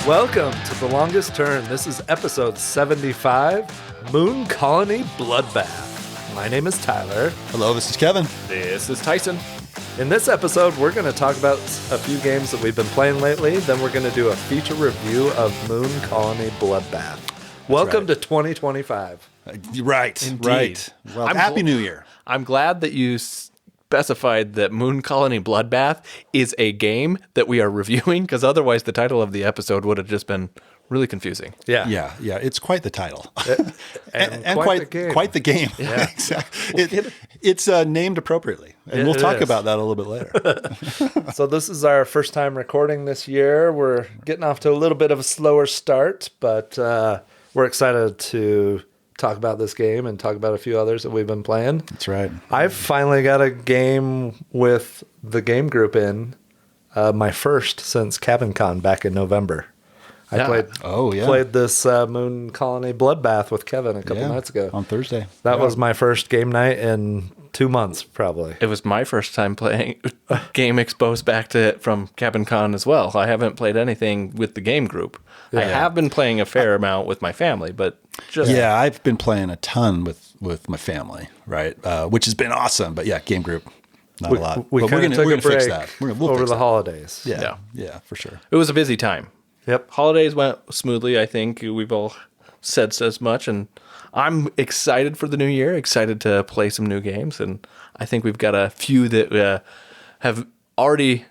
Welcome to The Longest Turn. This is episode 75, Moon Colony Bloodbath. My name is Tyler. Hello, this is Kevin. This is Tyson. In this episode, we're going to talk about a few games that we've been playing lately. Then we're going to do a feature review of Moon Colony Bloodbath. Welcome to 2025. Right. Indeed. Right. Well, Happy New Year. I'm glad that you specified that Moon Colony Bloodbath is a game that we are reviewing, because otherwise the title of the episode would have just been really confusing. Yeah. It's quite the title. and quite the game. Yeah. Exactly. It's named appropriately. And we'll talk about that a little bit later. So this is our first time recording this year. We're getting off to a little bit of a slower start, but we're excited to talk about this game and talk about a few others that we've been playing. That's right. I've finally got a game with the game group in, my first since CabinCon back in November. I played this Moon Colony Bloodbath with Kevin a couple nights ago. On Thursday. That was my first game night in 2 months, probably. It was my first time playing Game Exposed back to from CabinCon as well. I haven't played anything with the game group. I have been playing a fair amount with my family, but just... Yeah, I've been playing a ton with my family, right? Which has been awesome. But yeah, game group, not a lot. We kind of took a break fix that. We'll over fix the that. holidays. Yeah, for sure. It was a busy time. Yep. Holidays went smoothly. I think we've all said as much, and I'm excited for the new year, excited to play some new games, and I think we've got a few that have already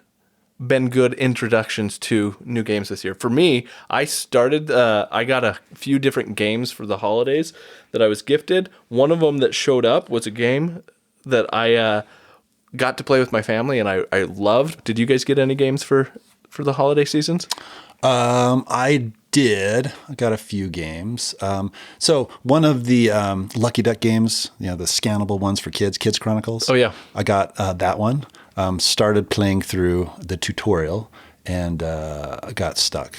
been good introductions to new games this year. For me, I got a few different games for the holidays that I was gifted. One of them that showed up was a game that I got to play with my family, and I loved. Did you guys get any games for the holiday seasons? I did. I got a few games. So one of the Lucky Duck games, the scannable ones for Kids Chronicles. Oh, yeah. I got that one. Started playing through the tutorial and I got stuck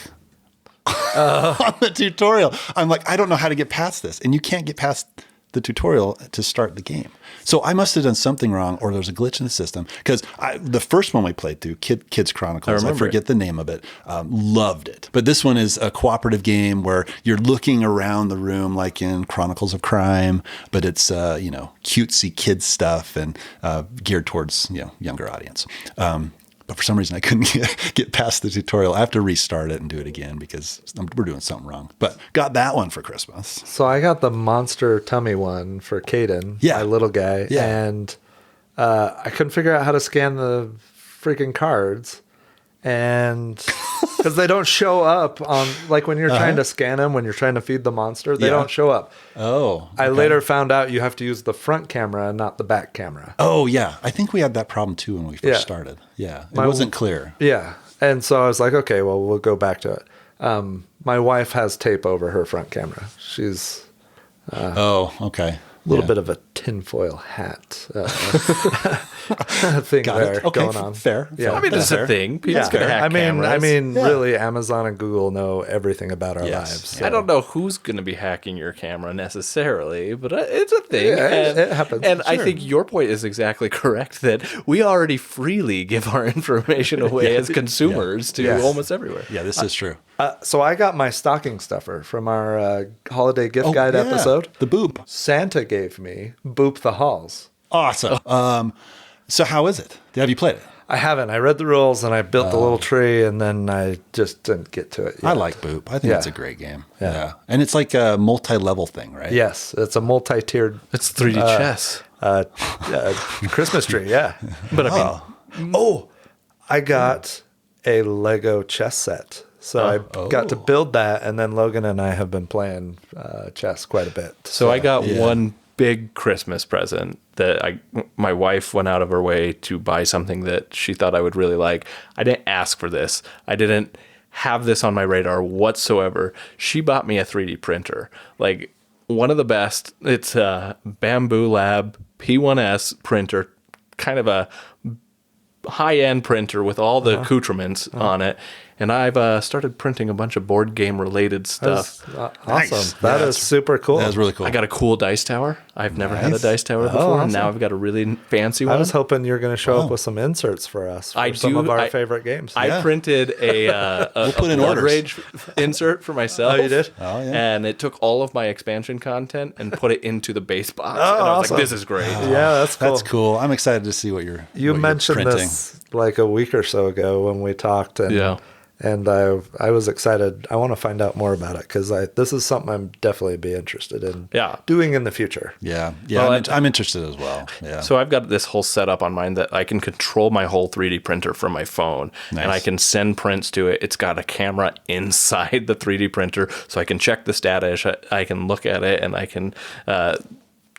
on the tutorial. I'm like, I don't know how to get past this. And you can't get past the tutorial to start the game. So I must have done something wrong, or there's a glitch in the system. Because the first one we played through, Kids Chronicles, I forget the name of it, loved it. But this one is a cooperative game where you're looking around the room like in Chronicles of Crime, but it's cutesy kids stuff and geared towards younger audience. But for some reason, I couldn't get past the tutorial. I have to restart it and do it again because we're doing something wrong. But got that one for Christmas. So I got the Monster Tummy one for Caden, my little guy. Yeah. And I couldn't figure out how to scan the freaking cards. And because they don't show up on, like when you're trying to scan them, when you're trying to feed the monster, they don't show up. Oh. Okay. I later found out you have to use the front camera and not the back camera. Oh, yeah. I think we had that problem too when we first started. Yeah. It wasn't clear. Yeah. And so I was like, okay, well, we'll go back to it. My wife has tape over her front camera. She's okay. A little bit of a tinfoil hat thing going on. Fair. Yeah. I mean, it's a thing. People's gonna hack cameras. Really, Amazon and Google know everything about our lives. So. I don't know who's going to be hacking your camera necessarily, but it's a thing. Yeah, it happens. And I think your point is exactly correct, that we already freely give our information away as consumers to almost everywhere. Yeah, this is true. So I got my stocking stuffer from our holiday gift guide episode. The Boop. Santa gave me Boop the Halls. Awesome. So how is it? Have you played it? I haven't. I read the rules and I built the little tree and then I just didn't get to it yet. I like Boop. I think it's a great game. Yeah. And it's like a multi-level thing, right? Yes. It's a multi-tiered. It's 3D chess. Christmas tree, yeah. But I got a Lego chess set. So I got to build that, and then Logan and I have been playing chess quite a bit. So I got one big Christmas present that my wife went out of her way to buy something that she thought I would really like. I didn't ask for this. I didn't have this on my radar whatsoever. She bought me a 3D printer, like one of the best. It's a Bamboo Lab P1S printer, kind of a high-end printer with all the accoutrements on it. and I've started printing a bunch of board game related stuff. Awesome. Nice. That is super cool. That was really cool. I got a cool dice tower. I've never had a dice tower before, awesome. and now I've got a really fancy one. I was hoping you were going to show up with some inserts for us for some of our favorite games. I printed a put in Blood orders. Rage insert for myself. Oh, you did? Oh, yeah. And it took all of my expansion content and put it into the base box. Oh, and I was awesome. like, this is great. Yeah, that's cool. That's cool. I'm excited to see what You mentioned printing. this like a week or so ago when we talked, and Yeah. and I was excited. I want to find out more about it because this is something I'm definitely be interested in doing in the future. Yeah. Well, I'm interested as well. Yeah. So I've got this whole setup on mine that I can control my whole 3D printer from my phone, and I can send prints to it. It's got a camera inside the 3D printer, so I can check the status. I can look at it, and I can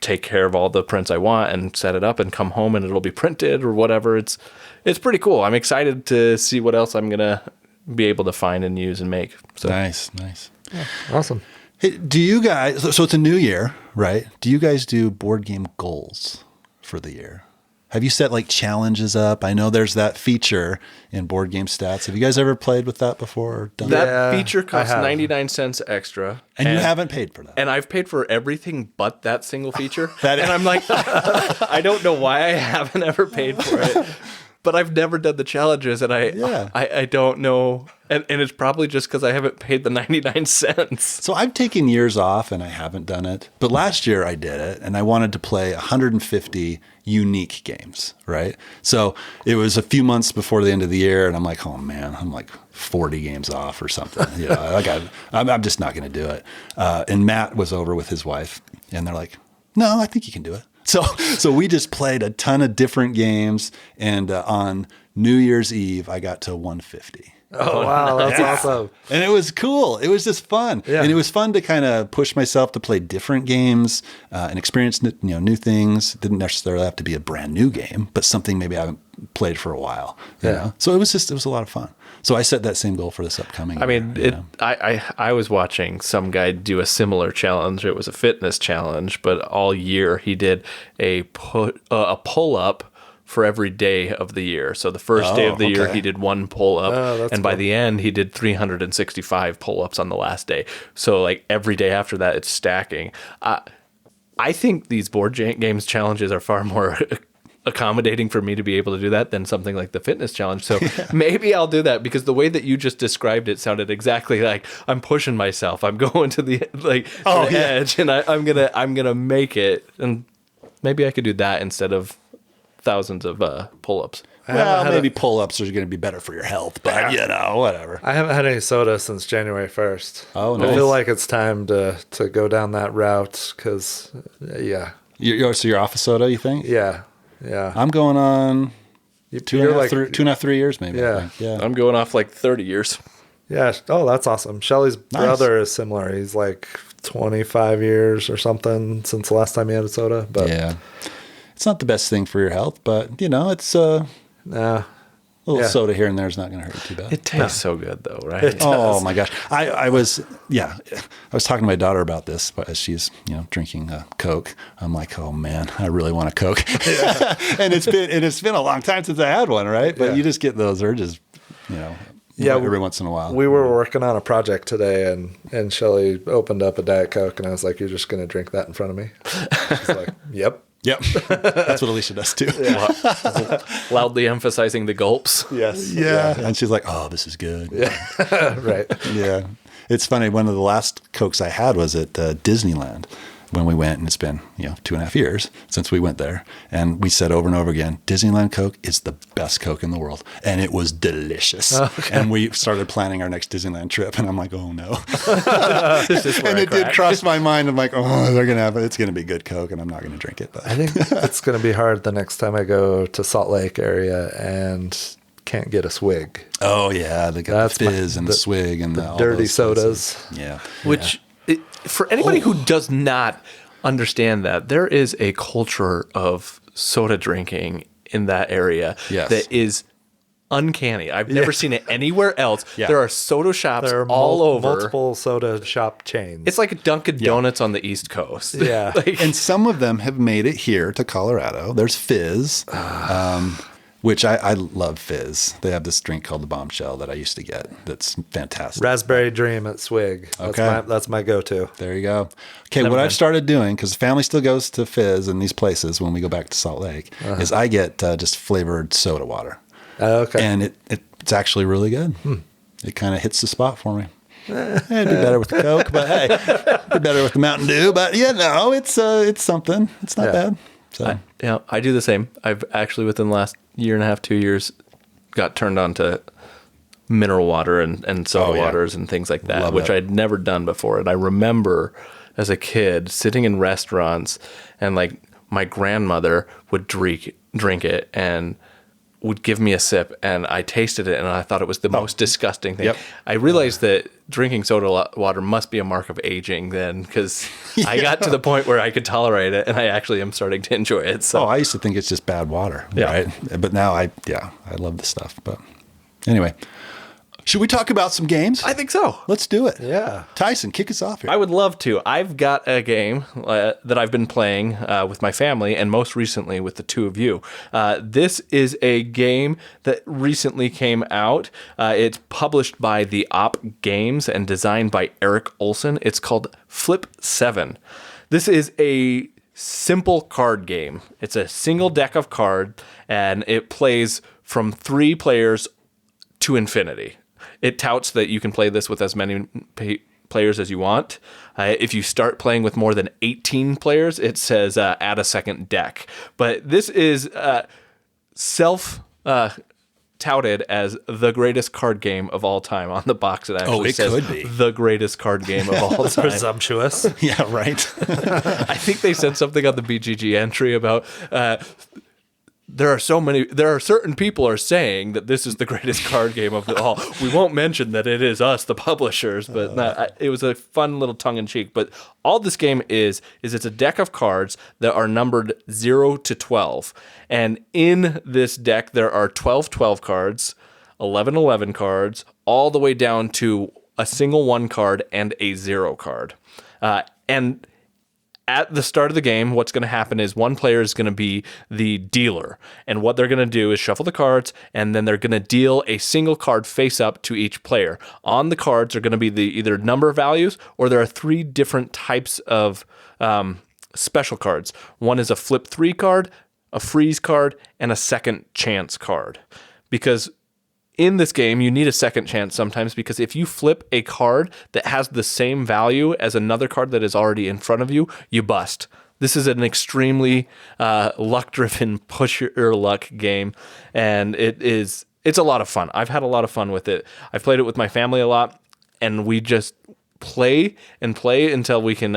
take care of all the prints I want and set it up and come home, and it'll be printed or whatever. It's pretty cool. I'm excited to see what else I'm gonna be able to find and use and make. So Nice. Yeah, awesome. Hey, do you guys? So it's a new year, right? Do you guys do board game goals for the year? Have you set like challenges up? I know there's that feature in Board Game Stats. Have you guys ever played with that before? Or done that? that Yeah, feature costs I have. 99 cents extra. And you haven't paid for that. And I've paid for everything but that single feature. That- and I'm like, I don't know why I haven't ever paid for it. But I've never done the challenges, and I don't know. And it's probably just because I haven't paid the 99 cents. So I've taken years off and I haven't done it. But last year I did it, and I wanted to play 150 unique games, right? So it was a few months before the end of the year, and I'm like, oh man, I'm like 40 games off or something. You know, I'm just not going to do it. And Matt was over with his wife, and they're like, no, I think you can do it. So we just played a ton of different games, and on New Year's Eve, I got to 150. Oh, wow. That's awesome. And it was cool. It was just fun. Yeah. And it was fun to kind of push myself to play different games and experience new things. It didn't necessarily have to be a brand new game, but something maybe I haven't played for a while. You know? So it was a lot of fun. So I set that same goal for this upcoming I mean, year, I was watching some guy do a similar challenge. It was a fitness challenge, but all year he did a pull-up for every day of the year. So the first day of the year, he did one pull-up, and by the end, he did 365 pull-ups on the last day. So like every day after that, it's stacking. I think these board games challenges are far more accommodating for me to be able to do that than something like the fitness challenge. So maybe I'll do that, because the way that you just described it sounded exactly like I'm pushing myself. I'm going to the edge, and I'm gonna make it. And maybe I could do that instead of thousands of pull-ups. Well, maybe pull-ups are going to be better for your health, but whatever. I haven't had any soda since January 1st. Oh, I nice. feel like it's time to go down that route because, So you're off of soda, you think? yeah. I'm going on two and a half, 3 years maybe. Yeah. I think. Yeah. I'm going off like 30 years. Yeah. Oh, that's awesome. Shelly's brother is similar. He's like 25 years or something since the last time he had a soda. But yeah. It's not the best thing for your health, but it's a little soda here and there is not going to hurt you too bad. It tastes so good though, right? Oh my gosh. I was talking to my daughter about this as she's, drinking Coke. I'm like, oh man, I really want a Coke. And it's been a long time since I had one, right? But you just get those urges, every once in a while. We were working on a project today, and Shelly opened up a Diet Coke, and I was like, "You're just going to drink that in front of me?" She's like, "Yep." Yep. That's what Alicia does too. Loudly emphasizing the gulps. Yes. Yeah. And she's like, oh, this is good. Yeah. Right. Yeah. It's funny. One of the last Cokes I had was at Disneyland when we went, and it's been, 2.5 years since we went there. And we said over and over again, Disneyland Coke is the best Coke in the world. And it was delicious. Okay. And we started planning our next Disneyland trip, and I'm like, oh no. And it did cross my mind. I'm like, oh, it's going to be good Coke, and I'm not going to drink it. But I think it's going to be hard the next time I go to Salt Lake area and can't get a swig. Oh yeah. They got the fizz and the swig and the all dirty those sodas. places. Yeah. Which, for anybody who does not understand that, there is a culture of soda drinking in that area that is uncanny. I've never seen it anywhere else. Yeah. There are soda shops all over. Multiple soda shop chains. It's like Dunkin' Donuts on the East Coast. Yeah. And some of them have made it here to Colorado. There's Fizz. Which I love Fizz. They have this drink called the Bombshell that I used to get. That's fantastic. Raspberry Dream at Swig. That's my go-to. There you go. Okay, what I've started doing, because the family still goes to Fizz in these places when we go back to Salt Lake, is I get just flavored soda water. Okay. And it's actually really good. It kind of hits the spot for me. It'd be better with the Coke, but hey, it'd be better with the Mountain Dew. But it's something. It's not bad. So I do the same. I've actually within the last year and a half, 2 years, got turned on to mineral water and soda waters and things like that, which I'd never done before. And I remember as a kid sitting in restaurants and like my grandmother would drink it and would give me a sip, and I tasted it and I thought it was the most disgusting thing. Yep. I realized that drinking soda water must be a mark of aging then, because I got to the point where I could tolerate it and I actually am starting to enjoy it. So I used to think it's just bad water, right? But now I love the stuff. But anyway, should we talk about some games? I think so. Let's do it. Yeah. Tyson, kick us off here. I would love to. I've got a game that I've been playing with my family and most recently with the two of you. This is a game that recently came out. It's published by the Outtakes Games and designed by Eric Olson. It's called Flip 7. This is a simple card game. It's a single deck of cards, and it plays from 3 players to infinity. It touts that you can play this with as many players as you want. If you start playing with more than 18 players, it says add a second deck. But this is touted as the greatest card game of all time. On the box, it actually says could be the greatest card game of all time. Presumptuous. Yeah, right. I think they said something on the BGG entry about there are certain people are saying that this is the greatest card game of all. We won't mention that it is us, the publishers, but it was a fun little tongue-in-cheek. But all this game is it's a deck of cards that are numbered 0 to 12. And in this deck, there are 12 cards, 11 cards, all the way down to a single 1 card and a 0 card. And at the start of the game, what's going to happen is one player is going to be the dealer. And what they're going to do is shuffle the cards, and then they're going to deal a single card face up to each player. On the cards are going to be the either number values, or there are 3 different types of special cards. One is a flip 3 card, a freeze card, and a second chance card. Because in this game, you need a second chance sometimes, because if you flip a card that has the same value as another card that is already in front of you, you bust. This is an extremely luck-driven push-your-luck game, and it's a lot of fun. I've had a lot of fun with it. I've played it with my family a lot, and we just play until we can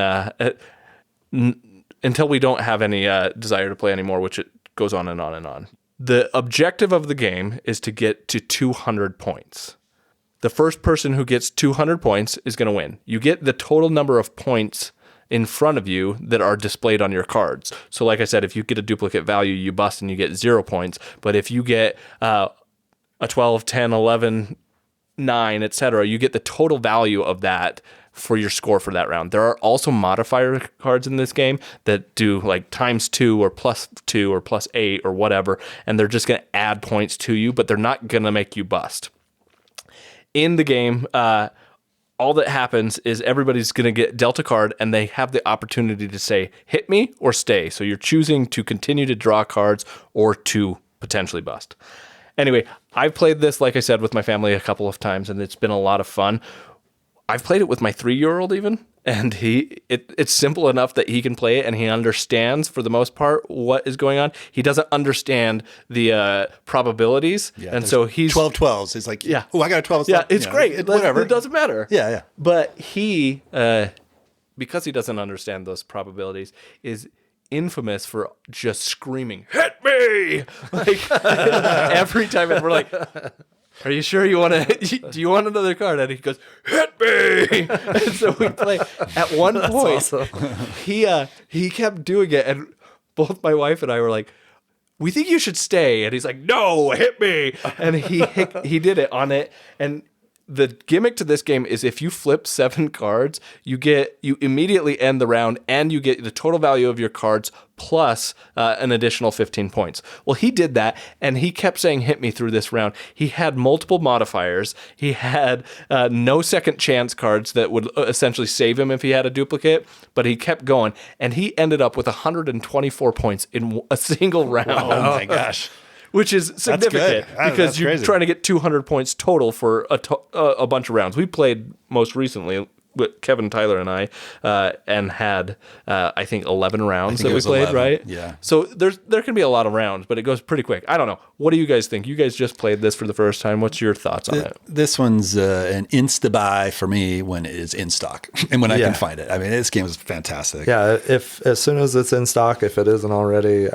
until we don't have any desire to play anymore, which it goes on and on and on. The objective of the game is to get to 200 points. The first person who gets 200 points is going to win. You get the total number of points in front of you that are displayed on your cards. So like I said, if you get a duplicate value, you bust and you get 0 points. But if you get a 12, 10, 11, 9, etc., you get the total value of that for your score for that round. There are also modifier cards in this game that do like ×2 or +2 or +8 or whatever, and they're just going to add points to you, but they're not going to make you bust. In the game, all that happens is everybody's going to get dealt a card, and they have the opportunity to say, hit me or stay. So you're choosing to continue to draw cards or to potentially bust. Anyway, I've played this, like I said, with my family a couple of times, and it's been a lot of fun. I've played it with my 3-year-old even, and it's simple enough that he can play it, and he understands, for the most part, what is going on. He doesn't understand the probabilities, and so he's 12 12s. He's like, yeah, oh, I got a 12. Yeah, it's great. Whatever. It doesn't matter. Yeah. But he, because he doesn't understand those probabilities, is infamous for just screaming, "Hit me!" Like every time, and we're like, "Are you sure you want to? Do you want another card?" And he goes, "Hit me!" And so we play. At one point, awesome. He kept doing it, and both my wife and I were like, "We think you should stay." And he's like, "No, hit me!" And he did it on it, and the gimmick to this game is if you flip 7 cards, you immediately end the round, and you get the total value of your cards plus an additional 15 points. Well, he did that, and he kept saying, hit me through this round. He had multiple modifiers. He had no second chance cards that would essentially save him if he had a duplicate, but he kept going, and he ended up with 124 points in a single round. Oh my gosh. Which is significant because you're trying to get 200 points total for a bunch of rounds. We played most recently with Kevin, Tyler, and I, and had I think 11 rounds that we played, 11. right? Yeah. So there can be a lot of rounds, but it goes pretty quick. I don't know. What do you guys think? You guys just played this for the first time. What's your thoughts on it? This one's an insta buy for me when it is in stock and when I can find it. I mean, this game is fantastic. Yeah, if as soon as it's in stock, if it isn't already,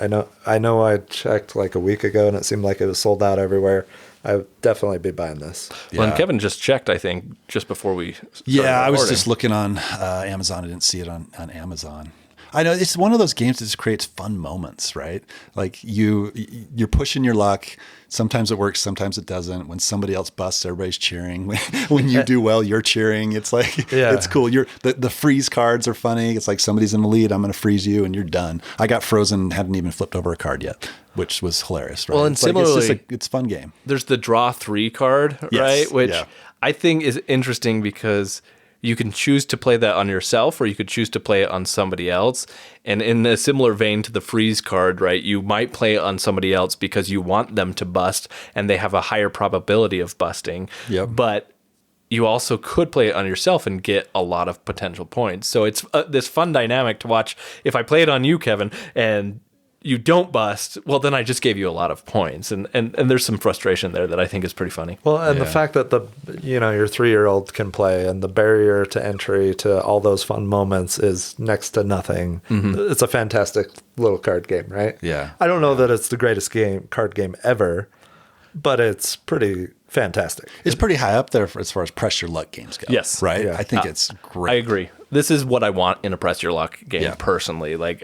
I know I checked like a week ago and it seemed like it was sold out everywhere. I would definitely be buying this. Well, and Kevin just checked, I think, just before we started recording. I was recording. just looking on Amazon. I didn't see it on Amazon. I know it's one of those games that just creates fun moments, right? Like you're pushing your luck. Sometimes it works, sometimes it doesn't. When somebody else busts, everybody's cheering. When you do well, you're cheering. It's like, it's cool. The freeze cards are funny. It's like somebody's in the lead, I'm going to freeze you, and you're done. I got frozen, hadn't even flipped over a card yet, which was hilarious. Right? Well, and similarly, it's a fun game. There's the draw 3 card, right? Which I think is interesting because you can choose to play that on yourself, or you could choose to play it on somebody else. And in a similar vein to the freeze card, right, you might play it on somebody else because you want them to bust and they have a higher probability of busting. Yep. But you also could play it on yourself and get a lot of potential points. So it's this fun dynamic to watch. If I play it on you, Kevin, and you don't bust, well, then I just gave you a lot of points. And there's some frustration there that I think is pretty funny. Well, and the fact that your 3-year-old can play and the barrier to entry to all those fun moments is next to nothing. Mm-hmm. It's a fantastic little card game, right? Yeah. I don't know that it's the greatest card game ever, but it's pretty fantastic. It's pretty high up there as far as press your luck games go. Yes. Right? Yeah. I think it's great. I agree. This is what I want in a press your luck game personally. Like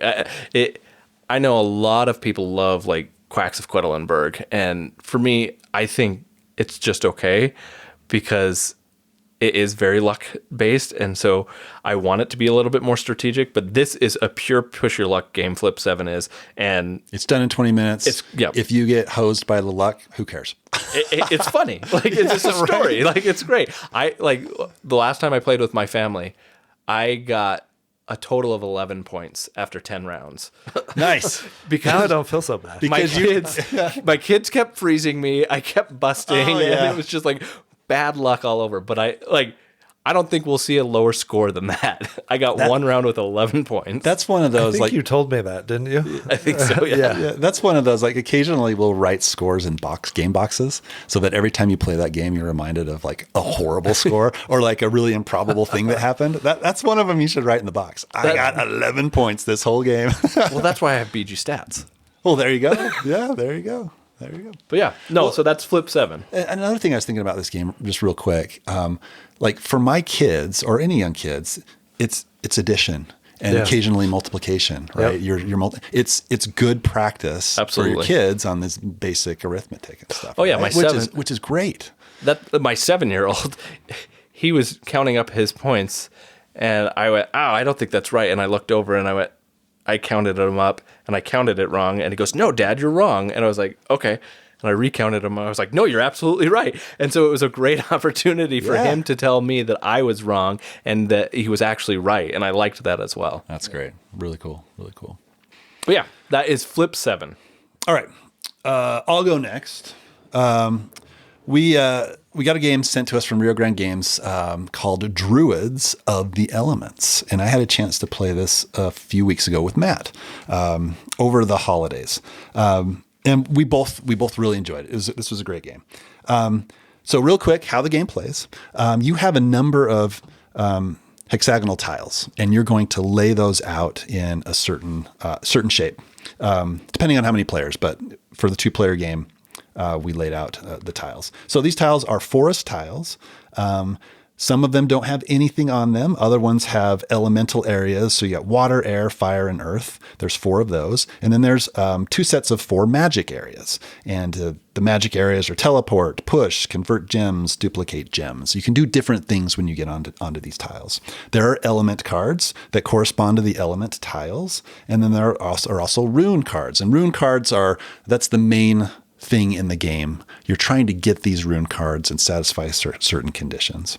I know a lot of people love like Quacks of Quedlinburg, and for me, I think it's just okay because it is very luck based, and so I want it to be a little bit more strategic. But this is a pure push your luck game. Flip 7 is, and it's done in 20 minutes. If you get hosed by the luck, who cares? It's funny. Like it's just a story. Like it's great. I like the last time I played with my family, I got a total of 11 points after 10 rounds. Nice. Because now I don't feel so bad. My kids kept freezing me. I kept busting, and it was just like bad luck all over. But I don't think we'll see a lower score than that. I got one round with 11 points. That's one of those. I think you told me that, didn't you? I think so. Yeah. That's one of those. Like occasionally we'll write scores in game boxes so that every time you play that game, you're reminded of like a horrible score or like a really improbable thing that happened. That's one of them you should write in the box. I got 11 points this whole game. Well, that's why I have BG stats. Well, there you go. Yeah, there you go. There you go. But so that's Flip 7. Another thing I was thinking about this game, just real quick, like for my kids or any young kids, it's addition and occasionally multiplication, right? Yep. It's good practice for your kids on this basic arithmetic and stuff. Oh yeah, right? which is great. My 7-year-old, he was counting up his points, and I went, "Oh, I don't think that's right." And I looked over and I counted them up and I counted it wrong. And he goes, "No, Dad, you're wrong." And I was like, "Okay." And I recounted them. I was like, "No, you're absolutely right." And so it was a great opportunity for him to tell me that I was wrong and that he was actually right. And I liked that as well. That's great. Really cool. Really cool. But yeah, that is Flip 7. All right. I'll go next. We got a game sent to us from Rio Grand Games called Druids of the Elements. And I had a chance to play this a few weeks ago with Matt over the holidays. And we both really enjoyed it. This was a great game. So real quick, how the game plays. You have a number of hexagonal tiles, and you're going to lay those out in a certain shape, depending on how many players. But for the 2-player game, we laid out the tiles. So these tiles are forest tiles. Some of them don't have anything on them. Other ones have elemental areas. So you got water, air, fire, and earth. There's 4 of those. And then there's 2 sets of 4 magic areas. And the magic areas are teleport, push, convert gems, duplicate gems. You can do different things when you get onto these tiles. There are element cards that correspond to the element tiles. And then there are also rune cards. And rune cards that's the main thing in the game. You're trying to get these rune cards and satisfy certain conditions.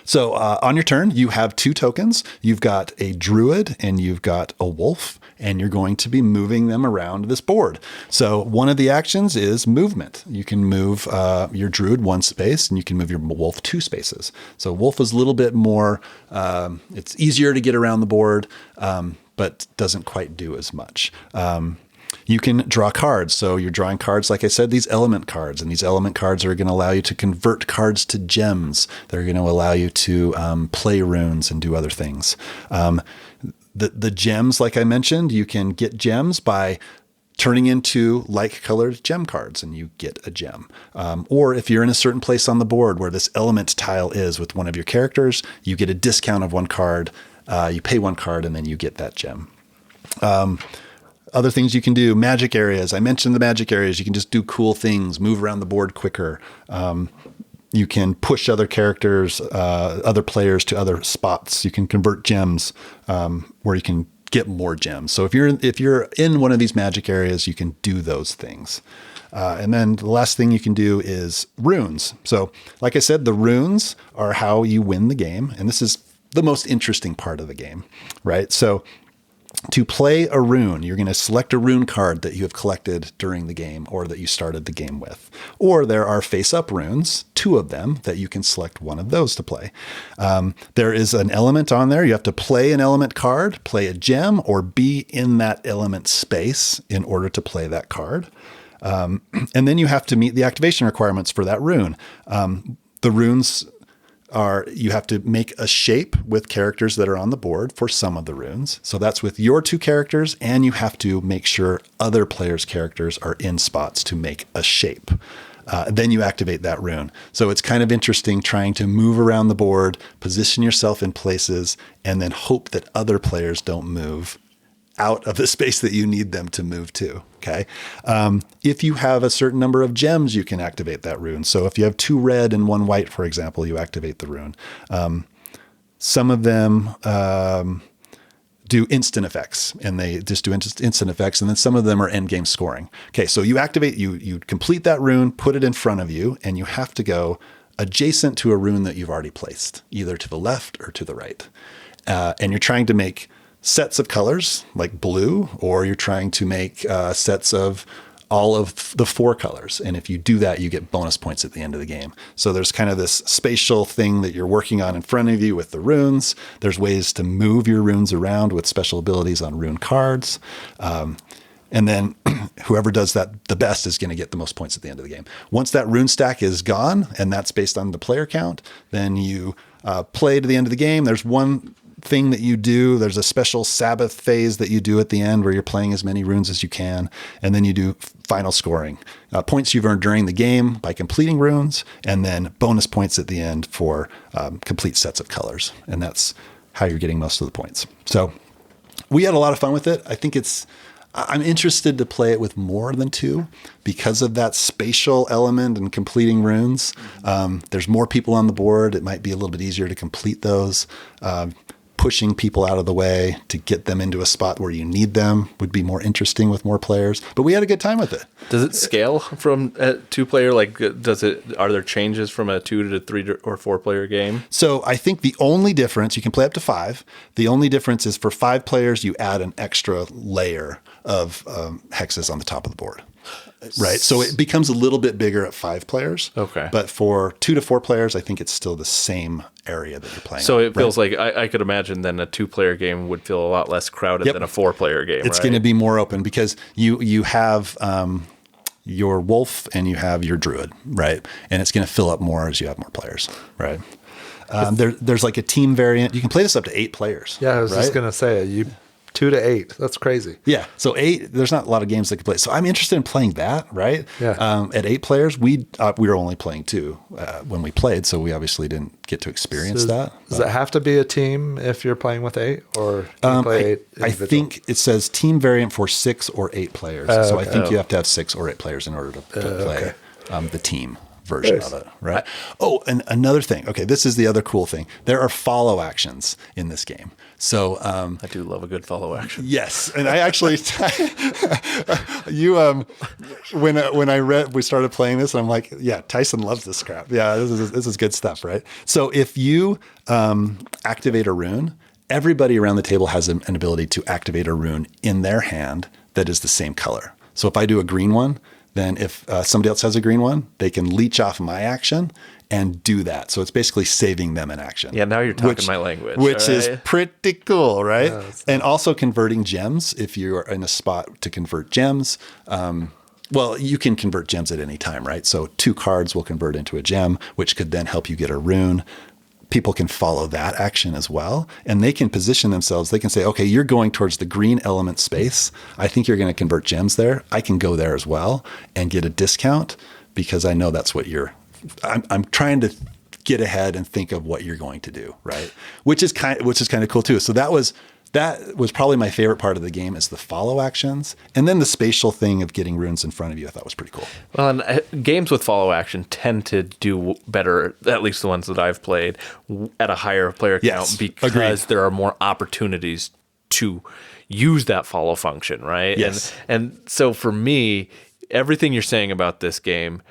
So on your turn, you have 2 tokens. You've got a druid and you've got a wolf, and you're going to be moving them around this board. So one of the actions is movement. You can move your druid 1 space, and you can move your wolf 2 spaces. So wolf is a little bit more, it's easier to get around the board, but doesn't quite do as much. You can draw cards. So you're drawing cards, like I said, these element cards. And these element cards are going to allow you to convert cards to gems. They're going to allow you to play runes and do other things. The gems, like I mentioned, you can get gems by turning into like-colored gem cards, and you get a gem. Or if you're in a certain place on the board where this element tile is with one of your characters, you get a discount of 1 card. You pay 1 card, and then you get that gem. Other things you can do, magic areas. I mentioned the magic areas. You can just do cool things, move around the board quicker. You can push other characters, other players to other spots. You can convert gems where you can get more gems. So if you're in one of these magic areas, you can do those things. And then the last thing you can do is runes. So like I said, the runes are how you win the game. And this is the most interesting part of the game, right? So to play a rune, you're going to select a rune card that you have collected during the game or that you started the game with. Or there are face-up runes, 2 of them, that you can select one of those to play. There is an element on there. You have to play an element card, play a gem, or be in that element space in order to play that card. And then you have to meet the activation requirements for that rune. The runes you have to make a shape with characters that are on the board for some of the runes. So that's with your 2 characters, and you have to make sure other players' characters are in spots to make a shape. Then you activate that rune. So it's kind of interesting trying to move around the board, position yourself in places, and then hope that other players don't move out of the space that you need them to move to. Okay. If you have a certain number of gems, you can activate that rune. So if you have 2 red and 1 white, for example, you activate the rune. Some of them do instant effects, and they just do instant effects. And then some of them are end game scoring. Okay. So you activate, you complete that rune, put it in front of you, and you have to go adjacent to a rune that you've already placed, either to the left or to the right. And you're trying to make sets of colors like blue, or you're trying to make sets of all of the 4 colors. And if you do that, you get bonus points at the end of the game. So there's kind of this spatial thing that you're working on in front of you with the runes. There's ways to move your runes around with special abilities on rune cards. And then whoever does that the best is going to get the most points at the end of the game. Once that rune stack is gone, and that's based on the player count, then you play to the end of the game. There's one thing that you do. There's a special Sabbath phase that you do at the end where you're playing as many runes as you can. And then you do final scoring. Points you've earned during the game by completing runes, and then bonus points at the end for complete sets of colors. And that's how you're getting most of the points. So we had a lot of fun with it. I think I'm interested to play it with more than 2 because of that spatial element and completing runes. There's more people on the board. It might be a little bit easier to complete those. Pushing people out of the way to get them into a spot where you need them would be more interesting with more players. But we had a good time with it. Does it scale from a 2-player? Like, are there changes from a 2 to 3 or 4-player game? So I think the only difference, you can play up to 5. The only difference is for 5 players, you add an extra layer of hexes on the top of the board. Right. So it becomes a little bit bigger at 5 players. Okay. But for 2 to 4 players, I think it's still the same area that you're playing. So it feels like I could imagine then a 2-player game would feel a lot less crowded than a 4-player game. It's going to be more open because you have your wolf and you have your druid, right? And it's going to fill up more as you have more players, right? There's like a team variant. You can play this up to 8 players. Yeah, I was just going to say, you 2 to 8. That's crazy. Yeah. So 8, there's not a lot of games that can play. So I'm interested in playing that, right? Yeah. At 8 players, we were only playing 2 when we played, so we obviously didn't get to experience that. Does it have to be a team if you're playing with 8, or can you play 8 I think it says team variant for 6 or 8 players. So I think you have to have 6 or 8 players in order to play the team version of it, right? Oh, and another thing. Okay, this is the other cool thing. There are follow actions in this game. So I do love a good follow action. yes, and I actually we started playing this, and I'm like, yeah, Tyson loves this crap. Yeah, this is good stuff, right? So if you activate a rune, everybody around the table has an ability to activate a rune in their hand that is the same color. So if I do a green one, then if somebody else has a green one, they can leech off my action and do that. So it's basically saving them an action. Yeah, now you're talking my language. Which is pretty cool, right? Yeah, and also converting gems if you're in a spot to convert gems. Well, you can convert gems at any time, right? So 2 cards will convert into a gem, which could then help you get a rune. People can follow that action as well, and they can position themselves. They can say, okay, you're going towards the green element space. I think you're going to convert gems there. I can go there as well and get a discount because I know that's what I'm trying to get ahead and think of what you're going to do, right? Which is kind of cool too. So that was probably my favorite part of the game is the follow actions. And then the spatial thing of getting runes in front of you, I thought was pretty cool. Well, and games with follow action tend to do better, at least the ones that I've played, at a higher player count because there are more opportunities to use that follow function, right? Yes. And so for me, everything you're saying about this game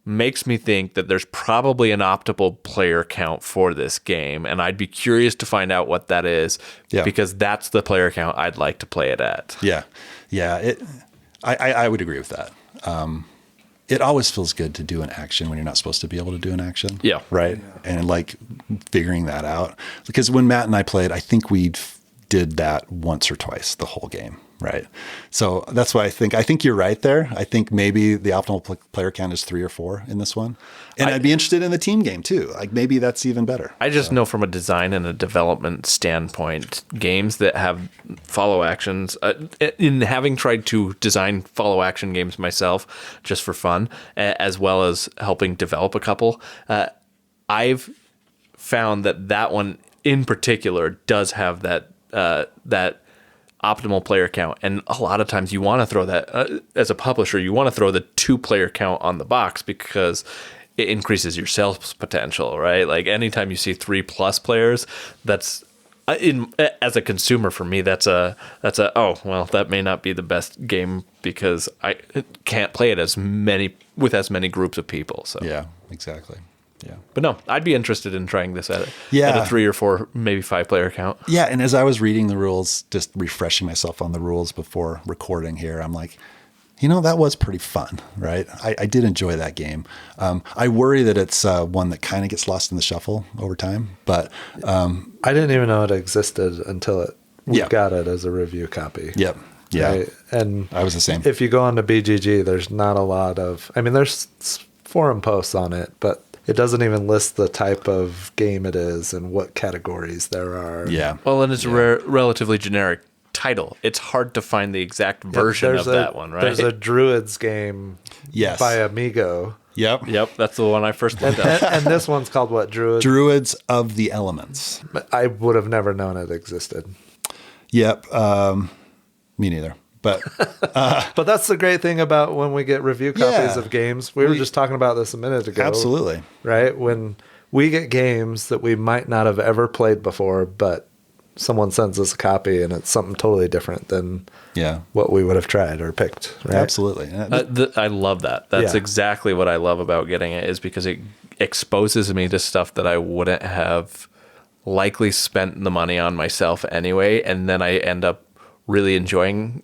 makes me think that there's probably an optimal player count for this game, and I'd be curious to find out what that is because that's the player count I'd like to play it at. Yeah. I would agree with that. It always feels good to do an action when you're not supposed to be able to do an action. Yeah. Right. Yeah. And like figuring that out, because when Matt and I played, I think we did that once or twice the whole game. Right. So that's why I think you're right there. I think maybe the optimal player count is 3 or 4 in this one. And I'd be interested in the team game too. Like maybe that's even better. I just know from a design and a development standpoint, games that have follow actions, in having tried to design follow action games myself just for fun, as well as helping develop a couple, I've found that one in particular does have that optimal player count, and a lot of times you want to throw that as a publisher, you want to throw the 2 player count on the box because it increases your sales potential, right? Like anytime you see 3+ players, that's as a consumer for me, that's a that may not be the best game because I can't play it with as many groups of people. So yeah, exactly. Yeah. But no, I'd be interested in trying this at a 3 or 4, maybe 5 player count. Yeah. And as I was reading the rules, just refreshing myself on the rules before recording here, I'm like, that was pretty fun, right? I did enjoy that game. I worry that it's one that kind of gets lost in the shuffle over time, but I didn't even know it existed until we got it as a review copy. Yep. Yeah. Right? And I was the same. If you go on to BGG, there's not a lot of, there's forum posts on it, but it doesn't even list the type of game it is and what categories there are. Yeah. Well, and it's a relatively generic title. It's hard to find the exact version of that one, right? There's a Druids game by Amigo. Yep. That's the one I first looked at. And this one's called what? Druids of the Elements. I would have never known it existed. Yep. Me neither. But but that's the great thing about when we get review copies of games. We were just talking about this a minute ago. Absolutely. Right? When we get games that we might not have ever played before, but someone sends us a copy and it's something totally different than what we would have tried or picked. Right? Absolutely. I love that. That's exactly what I love about getting it, is because it exposes me to stuff that I wouldn't have likely spent the money on myself anyway. And then I end up really enjoying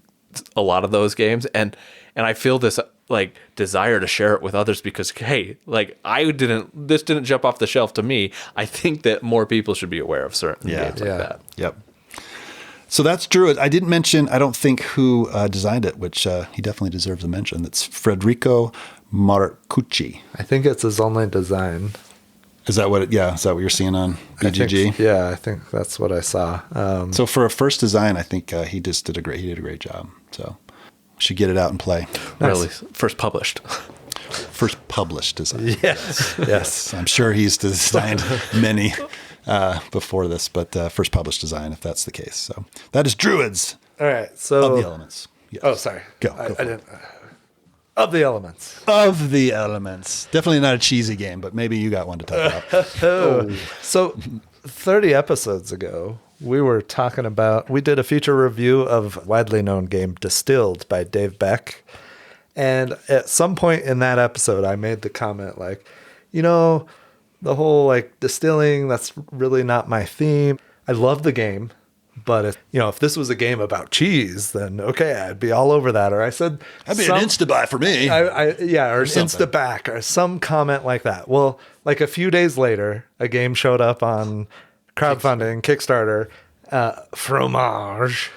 a lot of those games, and I feel this like desire to share it with others because hey, like this didn't jump off the shelf to me. I think that more people should be aware of certain games like that. Yep. So that's Druid. I didn't mention, I don't think who designed it, which he definitely deserves a mention. It's Federico Marcucci. I think it's his only design. Is that what you're seeing on BGG? I think that's what I saw. So for a first design, I think he did a great job. So should get it out and play. Nice. Really, first published design. Yes. I'm sure he's designed many before this, but first published design, if that's the case. So that is Druids. All right. So of the Elements. Yes. Oh, sorry. Go I for it. didn't. Of the Elements. Of the Elements. Definitely not a cheesy game, but maybe you got one to talk about. So 30 episodes ago, we did a feature review of a widely known game, Distilled by Dave Beck. And at some point in that episode, I made the comment like, the whole like distilling, that's really not my theme. I love the game. But if this was a game about cheese, then okay, I'd be all over that. Or I said, that'd be an insta-buy for me. Or an insta-back, or some comment like that. Well, like a few days later, a game showed up on crowdfunding, Kickstarter, Fromage.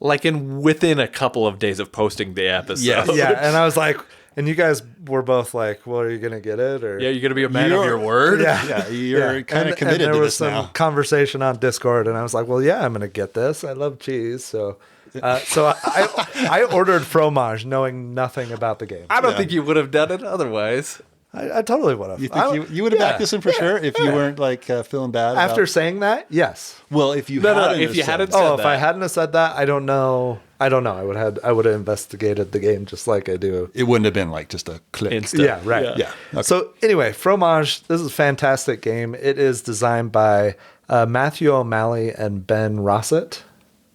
Like within a couple of days of posting the episode. Yeah, and I was like, and you guys were both like, well, are you going to get it? Or you're going to be a man of your word? Yeah, you're kind of committed to this now. There was some conversation on Discord, and I was like, well, yeah, I'm going to get this. I love cheese, so I ordered Fromage knowing nothing about the game. I don't think you would have done it otherwise. I totally would have. You think you would have backed this in for sure if you weren't like feeling bad after saying that? Yes. Well, if you if I hadn't have said that, I don't know. I would have investigated the game just like I do. It wouldn't have been like just a click. Instant. Yeah, right. Yeah. Okay. So anyway, Fromage. This is a fantastic game. It is designed by Matthew O'Malley and Ben Rossett.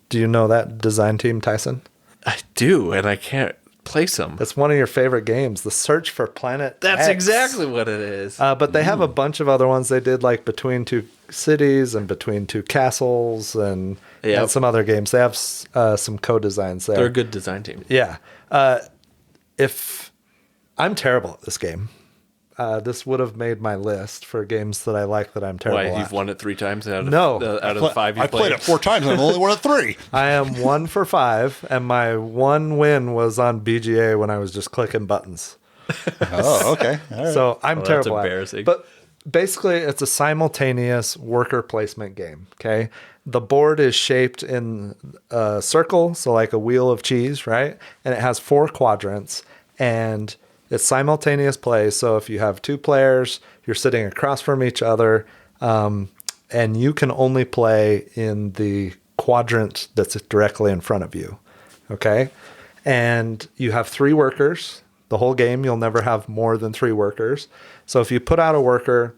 Do you know that design team, Tyson? I do, and I can't place them. It's one of your favorite games, The Search for Planet That's X. exactly what it is. But they have a bunch of other ones. They did like Between Two Cities and Between Two Castles and some other games. They have some co-designs there. They're a good design team. Yeah. If I'm terrible at this game, this would have made my list for games that I like that I'm terrible at. Why, you've won it 3 times out of the 5 I played it 4 times and I've only won it 3. I am 1 for 5, and my one win was on BGA when I was just clicking buttons. Oh, okay. All right. So I'm terrible that's embarrassing. at it. But basically, it's a simultaneous worker placement game, okay? The board is shaped in a circle, so like a wheel of cheese, right? And it has 4 quadrants, and it's simultaneous play. So if you have 2 players, you're sitting across from each other, and you can only play in the quadrant that's directly in front of you, okay? And you have 3 workers. The whole game, you'll never have more than 3 workers. So if you put out a worker,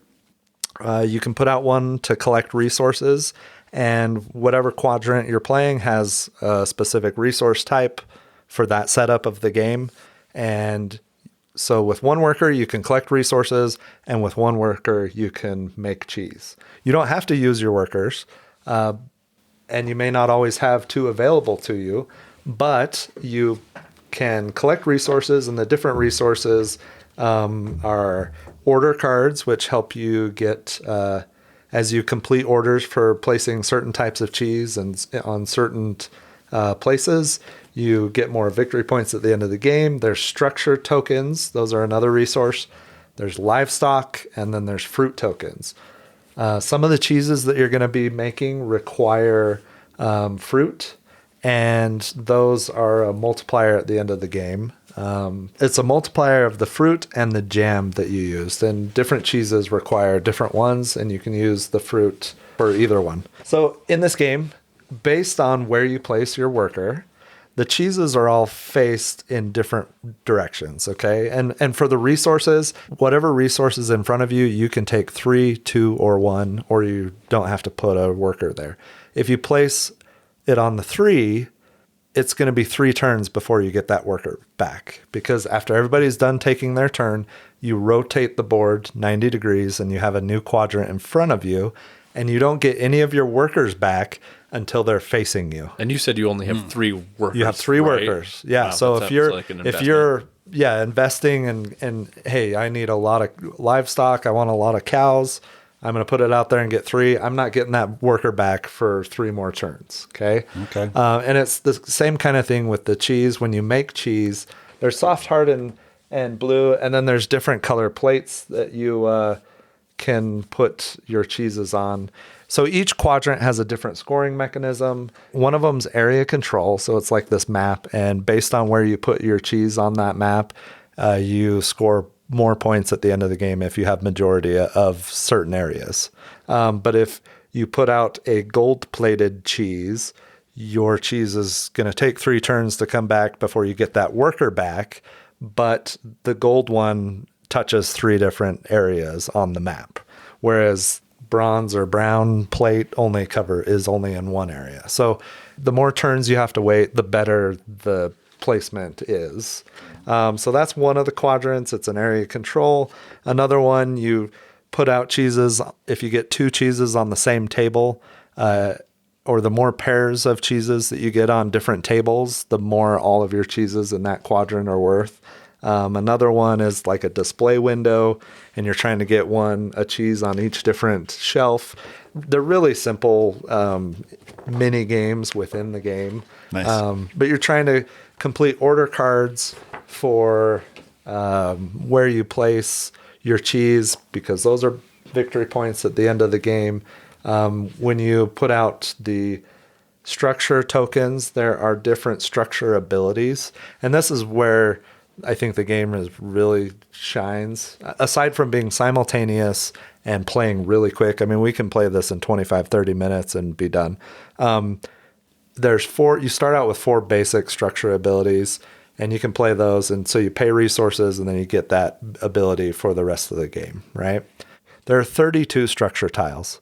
you can put out one to collect resources, and whatever quadrant you're playing has a specific resource type for that setup of the game. And so with 1 worker, you can collect resources, and with 1 worker, you can make cheese. You don't have to use your workers, and you may not always have 2 available to you, but you can collect resources, and the different resources are order cards, which help you get, as you complete orders for placing certain types of cheese and on certain places, you get more victory points at the end of the game. There's structure tokens. Those are another resource. There's livestock, and then there's fruit tokens. Some of the cheeses that you're going to be making require fruit, and those are a multiplier at the end of the game. It's a multiplier of the fruit and the jam that you used, and different cheeses require different ones, and you can use the fruit for either one. So in this game, based on where you place your worker, the cheeses are all faced in different directions, okay? And for the resources, whatever resources in front of you, you can take 3, 2, or 1, or you don't have to put a worker there. If you place it on the 3, it's going to be 3 turns before you get that worker back, because after everybody's done taking their turn, you rotate the board 90 degrees and you have a new quadrant in front of you, and you don't get any of your workers back until they're facing you. And you said you only have 3 workers. You have 3 right? workers. Yeah. Wow, so if you're investing and hey, I need a lot of livestock, I want a lot of cows, I'm going to put it out there and get 3. I'm not getting that worker back for 3 more turns. Okay. Okay. And it's the same kind of thing with the cheese. When you make cheese, there's soft, hard, and blue, and then there's different color plates that you can put your cheeses on. So each quadrant has a different scoring mechanism. One of them's area control. So it's like this map. And based on where you put your cheese on that map, you score more points at the end of the game if you have majority of certain areas. But if you put out a gold-plated cheese, your cheese is going to take 3 turns to come back before you get that worker back. But the gold one touches 3 different areas on the map, whereas bronze or brown plate is only in one area. So the more turns you have to wait, the better the placement is. So that's one of the quadrants. It's an area control. Another one, you put out cheeses. If you get 2 cheeses on the same table, or the more pairs of cheeses that you get on different tables, the more all of your cheeses in that quadrant are worth. Another one is like a display window, and you're trying to get a cheese on each different shelf. They're really simple mini games within the game. Nice. But you're trying to complete order cards for where you place your cheese, because those are victory points at the end of the game. When you put out the structure tokens, there are different structure abilities. And this is where I think the game really shines. Aside from being simultaneous and playing really quick, I mean, we can play this in 25, 30 minutes and be done. There's 4, you start out with 4 basic structure abilities, and you can play those. And so you pay resources, and then you get that ability for the rest of the game, right? There are 32 structure tiles.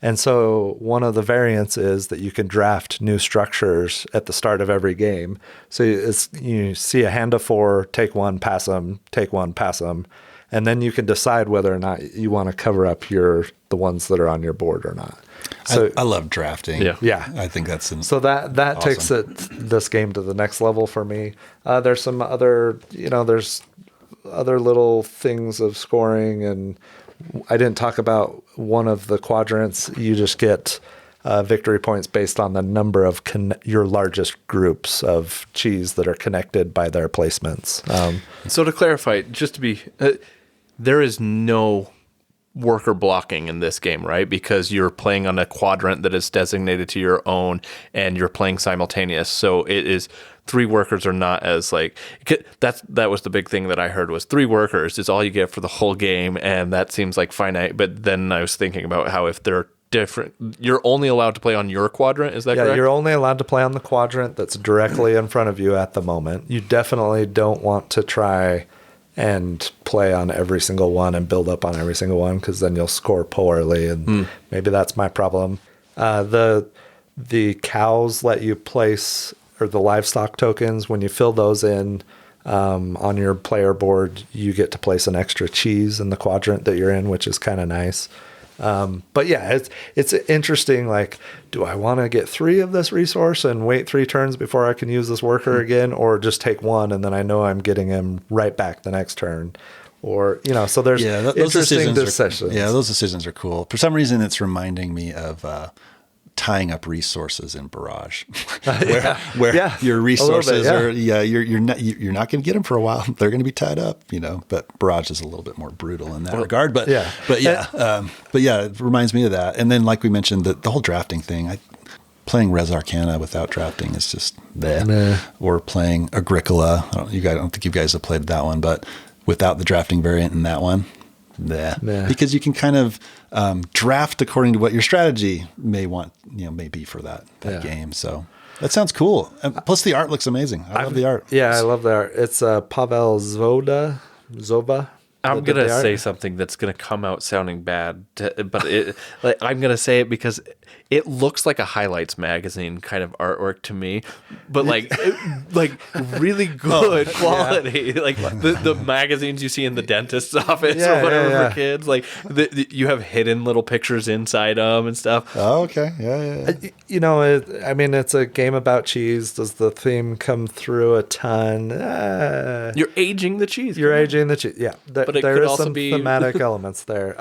And so one of the variants is that you can draft new structures at the start of every game. So you see a hand of 4, take 1, pass them, take 1, pass them. And then you can decide whether or not you want to cover up the ones that are on your board or not. So I love drafting. Yeah. I think that's so that awesome. takes this game to the next level for me. There's some other, there's other little things of scoring, and I didn't talk about one of the quadrants. You just get victory points based on the number of your largest groups of cheese that are connected by their placements. So to clarify, just to be, there is no worker blocking in this game, right? Because you're playing on a quadrant that is designated to your own, and you're playing simultaneous. So it is 3 workers are not as like that was the big thing that I heard was 3 workers is all you get for the whole game, and that seems like finite. But then I was thinking about how if they're different, you're only allowed to play on your quadrant. Is that correct? Yeah, you're only allowed to play on the quadrant that's directly in front of you at the moment. You definitely don't want to try and play on every single one and build up on every single one, because then you'll score poorly, and maybe that's my problem. The cows let you place, or the livestock tokens, when you fill those in on your player board, you get to place an extra cheese in the quadrant that you're in, which is kind of nice. But yeah, it's interesting. Like, do I want to get 3 of this resource and wait 3 turns before I can use this worker again, or just take 1 and then I know I'm getting him right back the next turn? Or, so there's interesting decisions. Those decisions are cool. For some reason, it's reminding me of tying up resources in Barrage, where your resources are, you're not going to get them for a while. They're going to be tied up, but Barrage is a little bit more brutal in that regard. But it reminds me of that. And then, like we mentioned, the whole drafting thing, playing Res Arcana without drafting is just there. Or playing Agricola. I don't think you guys have played that one, but without the drafting variant in that one, because you can kind of draft according to what your strategy may be for that game. So that sounds cool. And plus, the art looks amazing. I love the art. Yeah, I love the art. It's Pavel Zova. I'm going to say something that's going to come out sounding bad, but I'm going to say it because it looks like a highlights magazine kind of artwork to me, but like really good quality. Yeah. Like the magazines you see in the dentist's office or whatever for kids. Like you have hidden little pictures inside them and stuff. Oh, okay. Yeah. It's a game about cheese. Does the theme come through a ton? You're aging the cheese. You're aging the cheese. Yeah. But there is some thematic elements there.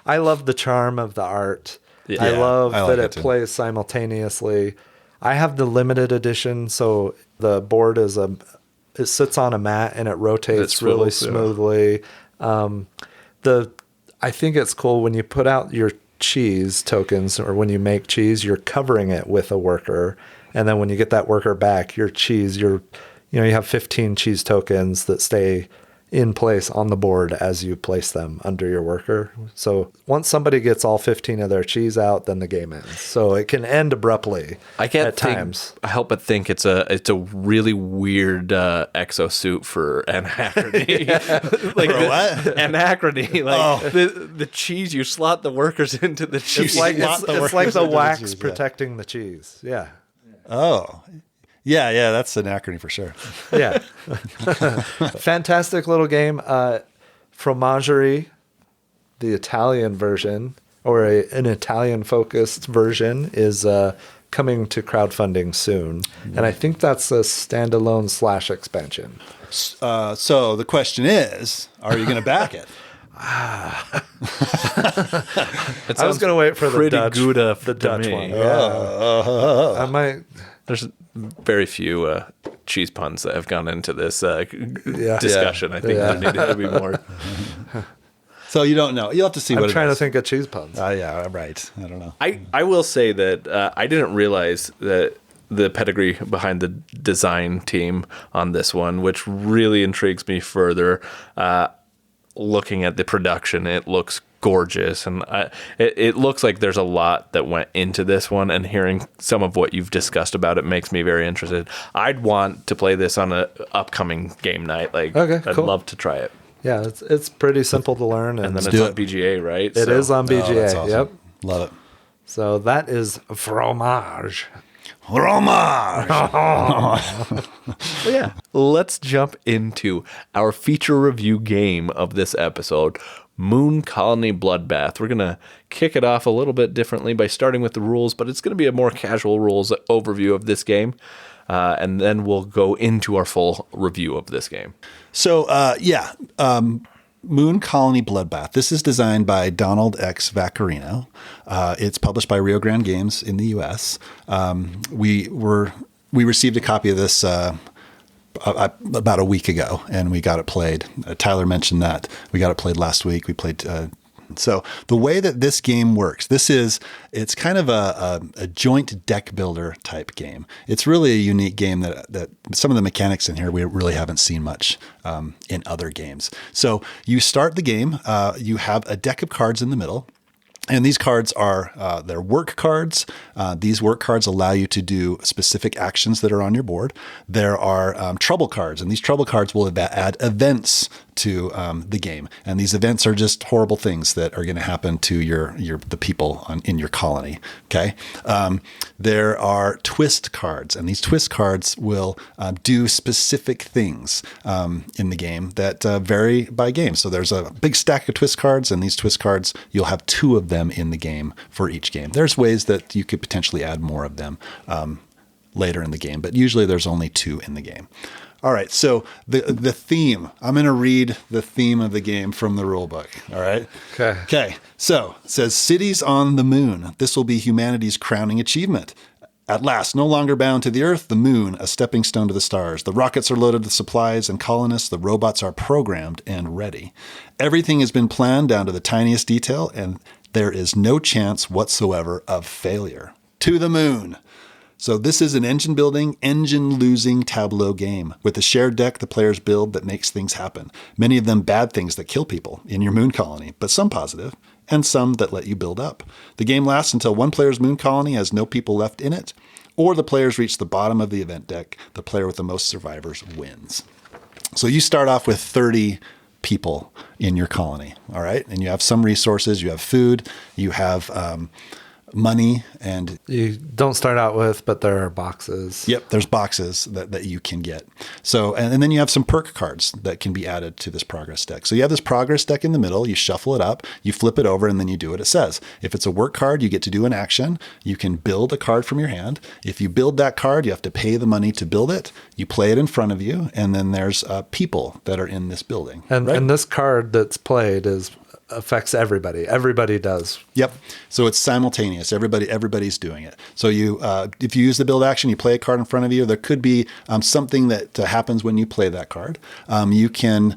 I love the charm of the art. Yeah, I love that it plays simultaneously. I have the limited edition, so the board it sits on a mat and it rotates really smoothly. I I think it's cool when you put out your cheese tokens, or when you make cheese, you're covering it with a worker. And then when you get that worker back, your cheese, you have 15 cheese tokens that stay in place on the board as you place them under your worker. So once somebody gets all 15 of their cheese out, then the game ends. So it can end abruptly. I can't at times. I help but think it's a really weird exosuit for anachrony. Like for what? Anachrony. Like the cheese, you slot the workers into the cheese. It's like the wax protecting the cheese. Yeah. Oh. Yeah, that's anachrony for sure. Yeah. Fantastic little game. Fromage, the Italian version, or an Italian-focused version, is coming to crowdfunding soon. And I think that's a standalone / expansion. So the question is, are you going to back it? I was going to wait for the Dutch, the Dutch one. Yeah. I might... There's very few cheese puns that have gone into this discussion. I think there needed to be more. So you don't know. You'll have to see what it is. I'm trying to think of cheese puns. Yeah, right. I don't know. I will say that I didn't realize that the pedigree behind the design team on this one, which really intrigues me further. Looking at the production, it looks gorgeous, and it looks like there's a lot that went into this one, and hearing some of what you've discussed about it makes me very interested. I'd want to play this on an upcoming game night. I'd love to try it. Yeah, it's pretty simple to learn, and then it's on BGA, right? It is on BGA. That's awesome. Yep, love it. So that is Fromage. Fromage. Well, yeah, let's jump into our feature review game of this episode, Moon Colony Bloodbath. We're going to kick it off a little bit differently by starting with the rules, but it's going to be a more casual rules overview of this game. And then we'll go into our full review of this game. So, Moon Colony Bloodbath. This is designed by Donald X. Vaccarino. It's published by Rio Grand Games in the U.S. We received a copy of this about a week ago, and we got it played. Tyler mentioned that we got it played last week. We played. So the way that this game works, it's kind of a joint deck builder type game. It's really a unique game that some of the mechanics in here we really haven't seen much in other games. So you start the game, you have a deck of cards in the middle. And these cards are they're work cards. These work cards allow you to do specific actions that are on your board. There are trouble cards, and these trouble cards will add events to the game. And these events are just horrible things that are going to happen to the people in your colony. Okay. There are twist cards, and these twist cards will do specific things in the game that vary by game. So there's a big stack of twist cards, and these twist cards, you'll have 2 of them in the game for each game. There's ways that you could potentially add more of them later in the game, but usually there's only 2 in the game. All right, so the theme, I'm going to read the theme of the game from the rule book, all right? Okay, so it says, cities on the moon. This will be humanity's crowning achievement. At last, no longer bound to the Earth, the moon, a stepping stone to the stars. The rockets are loaded with supplies and colonists. The robots are programmed and ready. Everything has been planned down to the tiniest detail, and there is no chance whatsoever of failure. To the moon. So this is an engine building, engine losing tableau game. With a shared deck the players build that makes things happen. Many of them bad things that kill people in your moon colony, but some positive, and some that let you build up. The game lasts until one player's moon colony has no people left in it, or the players reach the bottom of the event deck. The player with the most survivors wins. So you start off with 30 people in your colony, all right? And you have some resources, you have food, you have money, and you don't start out with, but there are boxes. Yep, there's boxes that you can get. So, and then you have some perk cards that can be added to this progress deck. So you have this progress deck in the middle, you shuffle it up, you flip it over, and then you do what it says. If it's a work card, you get to do an action. You can build a card from your hand. If you build that card, you have to pay the money to build it. You play it in front of you, and then there's people that are in this building. And this card that's played is affects everybody. Everybody does. Yep. So it's simultaneous. Everybody's doing it. So if you use the build action, you play a card in front of you. There could be something that happens when you play that card. You can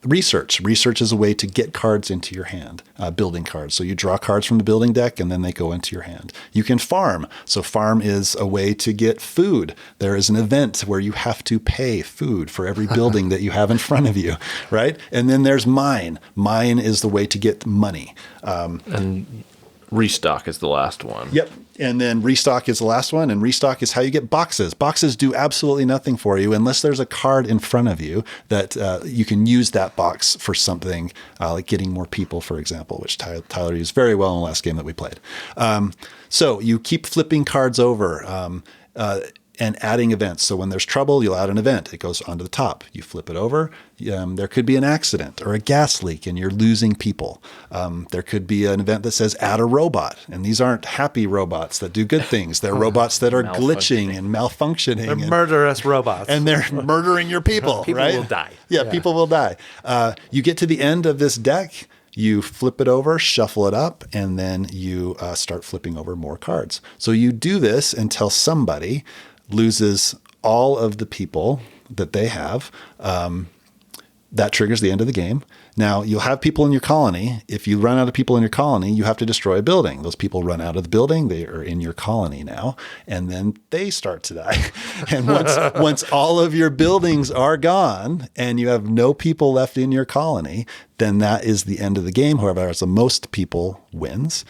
research. Research is a way to get cards into your hand, building cards. So you draw cards from the building deck, and then they go into your hand. You can farm. So farm is a way to get food. There is an event where you have to pay food for every building that you have in front of you, right? And then there's mine. Mine is the way to get money. And restock is the last one. Yep. And then restock is the last one. And restock is how you get boxes. Boxes do absolutely nothing for you unless there's a card in front of you that you can use that box for something like getting more people, for example, which Tyler used very well in the last game that we played. So you keep flipping cards over. And adding events. So when there's trouble, you'll add an event. It goes onto the top. You flip it over. There could be an accident or a gas leak and you're losing people. There could be an event that says add a robot. And these aren't happy robots that do good things. They're robots that are glitching and malfunctioning. They're murderous robots. And they're murdering your people, people right? Will die. Yeah, people will die. You get to the end of this deck. You flip it over, shuffle it up, and then you start flipping over more cards. So you do this until somebody loses all of the people that they have. That triggers the end of the game. Now, you'll have people in your colony. If you run out of people in your colony, you have to destroy a building. Those people run out of the building. They are in your colony now, and then they start to die. And once all of your buildings are gone and you have no people left in your colony, then that is the end of the game. Whoever has the most people wins.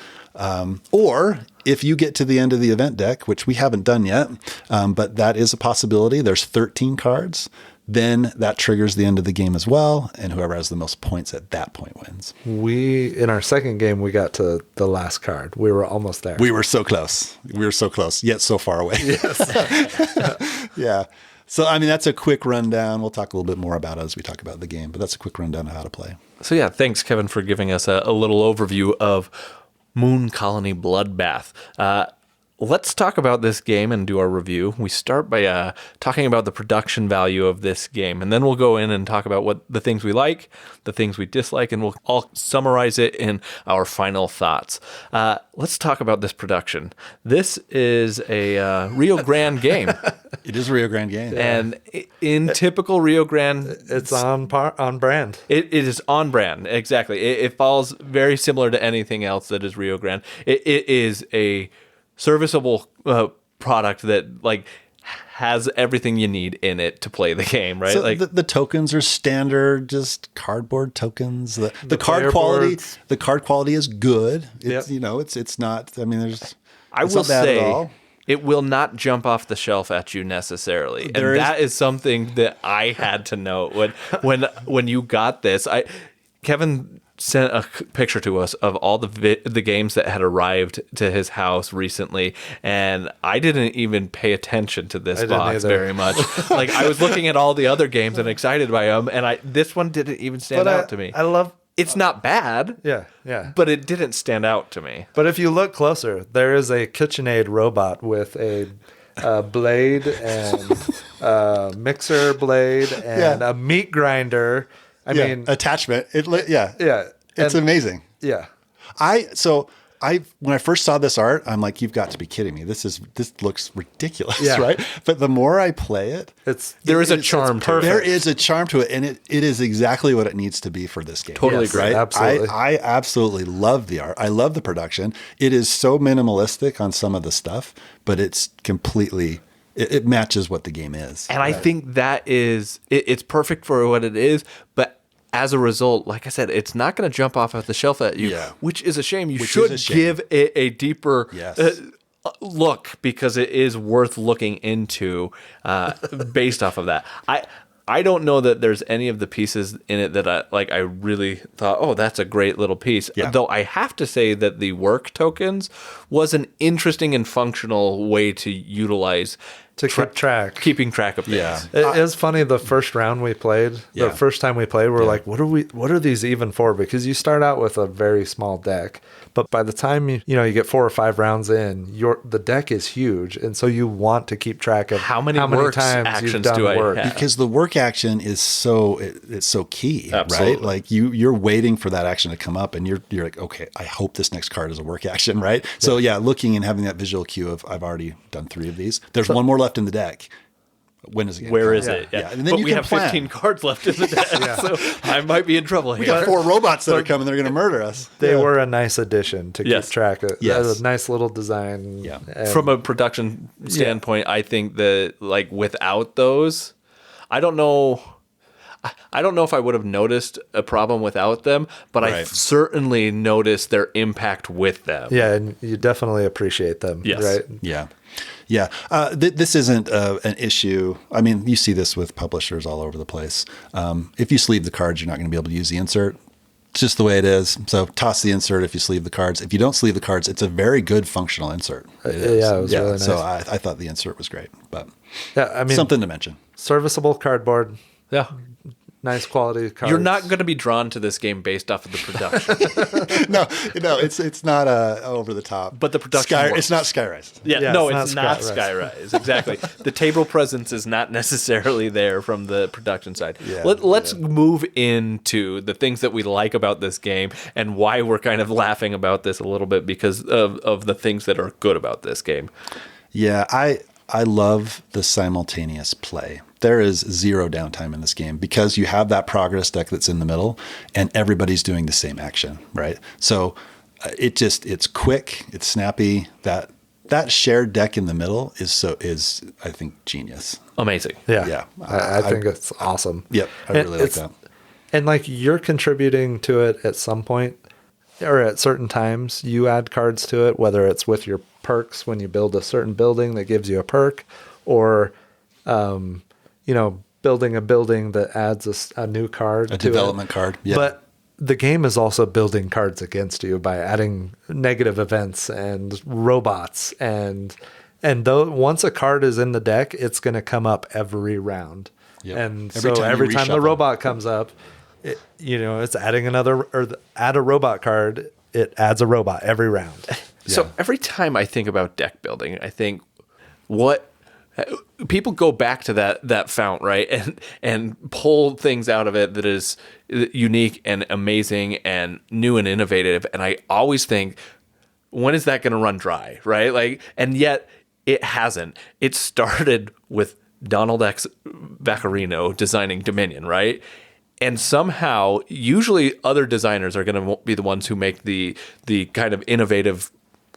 Or if you get to the end of the event deck, which we haven't done yet, but that is a possibility. There's 13 cards. Then that triggers the end of the game as well. And whoever has the most points at that point wins. In our second game, we got to the last card. We were almost there. We were so close. Yet so far away. Yes. Yeah. So, I mean, that's a quick rundown. We'll talk a little bit more about it as we talk about the game, but that's a quick rundown of how to play. So yeah, thanks, Kevin, for giving us a little overview of Moon Colony Bloodbath. Let's talk about this game and do our review. We start by talking about the production value of this game, and then we'll go in and talk about what the things we like, the things we dislike, and we'll all summarize it in our final thoughts. Let's talk about this production. This is a Rio Grand game. It is a Rio Grand game. And in typical Rio Grand... It's on brand. It is on brand, exactly. It falls very similar to anything else that is Rio Grand. It is a serviceable product that like has everything you need in it to play the game, right? So like the tokens are standard, just cardboard tokens. The card quality, boards. The card quality is good. It's it's not. I mean, I will say it will not jump off the shelf at you necessarily, and that is something that I had to note when you got this. Kevin sent a picture to us of all the games that had arrived to his house recently, and I didn't even pay attention to this box very much. Like I was looking at all the other games and excited by them, and this one didn't even stand out to me. It's not bad. Yeah. But it didn't stand out to me. But if you look closer, there is a KitchenAid robot with a blade and a mixer blade and a meat grinder. I mean, attachment. It's amazing. Yeah. When I first saw this art, I'm like, you've got to be kidding me. This looks ridiculous, yeah. right? But the more I play it, there is a charm to it. There is a charm to it, and it is exactly what it needs to be for this game. Totally agree. Right? Absolutely. I absolutely love the art. I love the production. It is so minimalistic on some of the stuff, but it's completely... It matches what the game is. And I think that is... It's perfect for what it is, but as a result, like I said, it's not going to jump off the shelf at you, which is a shame. You should give it a deeper look because it is worth looking into based off of that. I don't know that there's any of the pieces in it that I really thought, oh, that's a great little piece. Yeah. Though I have to say that the work tokens was an interesting and functional way to utilize to keep track. Keeping track of things. Yeah. It is funny. The first round we played, the first time we played, we're like, what are these even for? Because you start out with a very small deck, but by the time you get 4 or 5 rounds in, the deck is huge, and so you want to keep track of how many times actions you've done do I work. have? Because the work action is it's so key, Absolutely. right? Like you're waiting for that action to come up, and you're like, okay, I hope this next card is a work action, right? So looking and having that visual cue of I've already done 3 of these. There's one more left in the deck. When is it? Where is it? Yeah. And then but we have 15 cards left in the deck, so I might be in trouble here. We got 4 robots that are coming. They're going to murder us. They were a nice addition to keep track of. Yes. That was a nice little design. Yeah. From a production standpoint, I think that like without those, I don't know if I would have noticed a problem without them, but I certainly noticed their impact with them. Yeah, and you definitely appreciate them, right? Yeah. Yeah. This isn't an issue. I mean, you see this with publishers all over the place. If you sleeve the cards, you're not going to be able to use the insert. It's just the way it is. So toss the insert if you sleeve the cards. If you don't sleeve the cards, it's a very good functional insert. It was really nice. So I thought the insert was great, but I mean, something to mention. Serviceable cardboard. Yeah. Nice quality cards. You're not going to be drawn to this game based off of the production. No, it's not over the top. But the production works. It's not Skyrise. Yeah, no, it's not Skyrise. Exactly. The table presence is not necessarily there from the production side. Yeah, Let's move into the things that we like about this game and why we're kind of laughing about this a little bit because of the things that are good about this game. Yeah, I love the simultaneous play. There is 0 downtime in this game because you have that progress deck that's in the middle and everybody's doing the same action, right? So it's quick, it's snappy. That shared deck in the middle is I think genius. Amazing. Yeah. I think it's awesome. Yep. I really like that. And like you're contributing to it at some point or at certain times, you add cards to it, whether it's with your perks when you build a certain building that gives you a perk or, building a building that adds a new card. A development card. Yeah. But the game is also building cards against you by adding negative events and robots. And though once a card is in the deck, it's going to come up every round. Yep. And every time the robot comes up, it's adding add a robot card. It adds a robot every round. So every time I think about deck building, I think what people go back to that fount, right? And pull things out of it that is unique and amazing and new and innovative. And I always think, when is that going to run dry, right? Like, and yet it hasn't. It started with Donald X. Vaccarino designing Dominion, right? And somehow, usually other designers are going to be the ones who make the kind of innovative,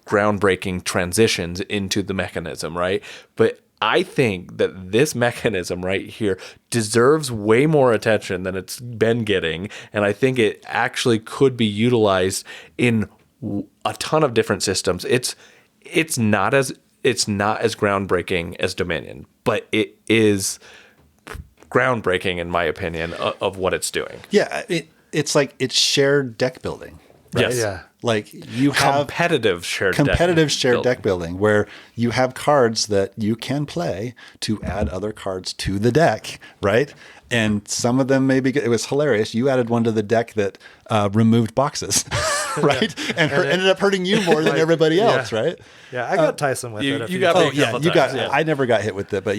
groundbreaking transitions into the mechanism, right? But I think that this mechanism right here deserves way more attention than it's been getting, and I think it actually could be utilized in a ton of different systems. It's not as groundbreaking as Dominion, but it is groundbreaking in my opinion of what it's doing. Yeah, it's like it's shared deck building. Right? Yes. Yeah. Like you have competitive shared deck building where you have cards that you can play to add other cards to the deck, right? And some of them maybe it was hilarious. You added one to the deck that removed boxes, right? And ended up hurting you more than everybody else, right? Yeah, I got Tyson with it. I never got hit with it, but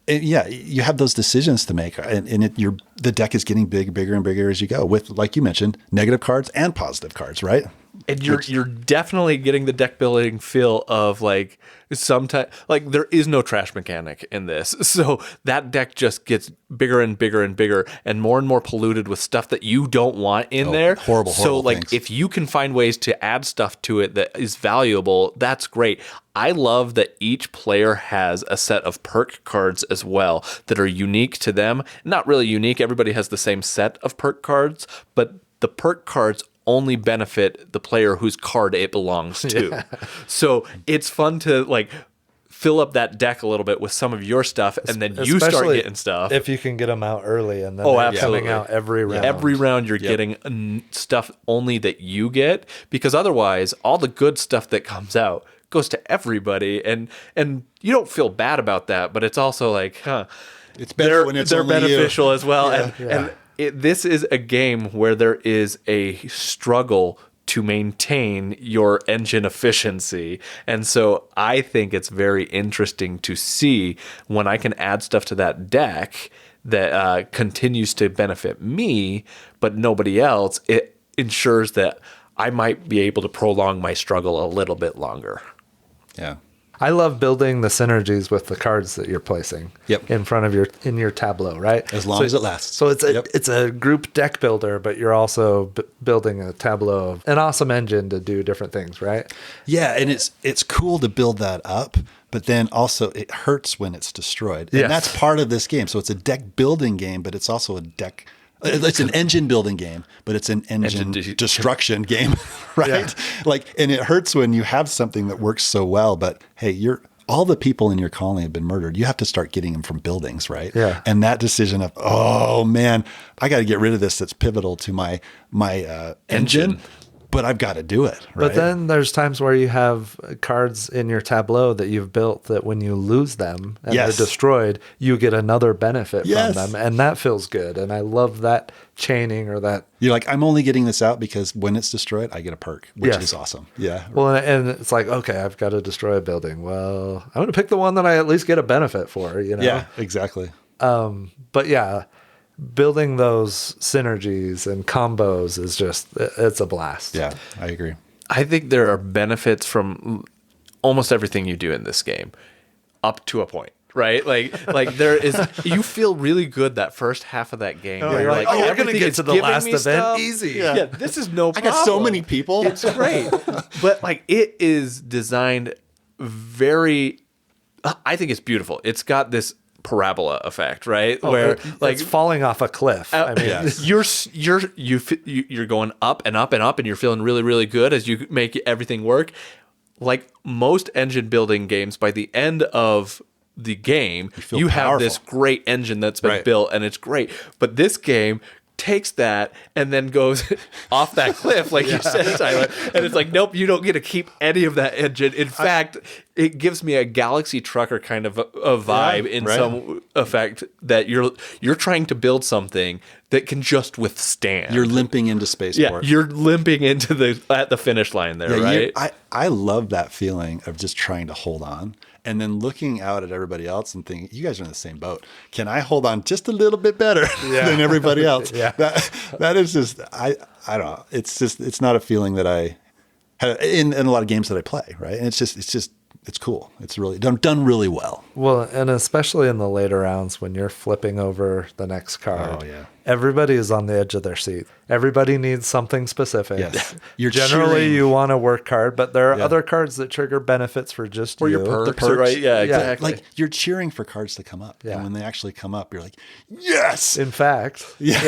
you have those decisions to make, and the deck is getting bigger and bigger as you go. With, like you mentioned, negative cards and positive cards, right? And you're definitely getting the deck building feel of like sometimes like there is no trash mechanic in this, so that deck just gets bigger and bigger and bigger and more polluted with stuff that you don't want in there. Horrible. So like things. if you can find ways to add stuff to it that is valuable, that's great. I love that each player has a set of perk cards as well that are unique to them. Not really unique. Everybody has the same set of perk cards, but the perk cards only benefit the player whose card it belongs to. Yeah. So it's fun to like fill up that deck a little bit with some of your stuff, and then you start getting stuff. If you can get them out early, and then they're coming out every round. Every round you're getting stuff only that you get, because otherwise all the good stuff that comes out goes to everybody, and you don't feel bad about that, but it's also like, it's better when they're beneficial you. as well. And this is a game where there is a struggle to maintain your engine efficiency. And so I think it's very interesting to see when I can add stuff to that deck that continues to benefit me, but nobody else. It ensures that I might be able to prolong my struggle a little bit longer. Yeah. I love building the synergies with the cards that you're placing in front of in your tableau, right? As long as it lasts. So it's a group deck builder, but you're also building a tableau of an awesome engine to do different things, right? Yeah, and it's cool to build that up, but then also it hurts when it's destroyed. And that's part of this game. So it's a deck building game, but it's also it's an engine building game, but it's an engine destruction game, right? Yeah. Like, and it hurts when you have something that works so well, but hey, all the people in your colony have been murdered. You have to start getting them from buildings, right? Yeah. And that decision of, oh man, I got to get rid of this. That's pivotal to my engine. But I've got to do it, right? But then there's times where you have cards in your tableau that you've built that when you lose them and they're destroyed, you get another benefit from them. And that feels good. And I love that chaining or that. You're like, I'm only getting this out because when it's destroyed, I get a perk, which is awesome. Yeah. Well, and it's like, okay, I've got to destroy a building. Well, I'm going to pick the one that I at least get a benefit for, you know? Yeah, exactly. But yeah, building those synergies and combos is it's a blast. Yeah, I agree. I think there are benefits from almost everything you do in this game up to a point, right? Like there is, you feel really good that first half of that game. You're like, we're going to get to the last event stuff. easy. Yeah, this is no problem. I got so many people. It's great. But like it is designed I think it's beautiful. It's got this parabola effect, right? Where like it's falling off a cliff. I mean, you're going up and up and up, and you're feeling really, really good as you make everything work. Like most engine building games, by the end of the game, you have this great engine that's been built, and it's great. But this game takes that and then goes off that cliff, like you said, Tyler. And it's like, nope, you don't get to keep any of that engine. In fact, it gives me a Galaxy Trucker kind of a vibe in some effect that you're trying to build something that can just withstand. You're limping into spaceport. Yeah, you're limping into at the finish line there, right? I love that feeling of just trying to hold on. And then looking out at everybody else and thinking, you guys are in the same boat. Can I hold on just a little bit better than everybody else? That is just, I don't know. It's not a feeling that I have in a lot of games that I play, right? And it's cool. It's really done really well. Well, and especially in the later rounds when you're flipping over the next card. Oh, yeah. Everybody is on the edge of their seat. Everybody needs something specific. Yes. You want a work card, but there are other cards that trigger benefits for just or you. your perks, the perks, right? Yeah, exactly. Like you're cheering for cards to come up. Yeah. And when they actually come up, you're like, yes. In fact, Exactly.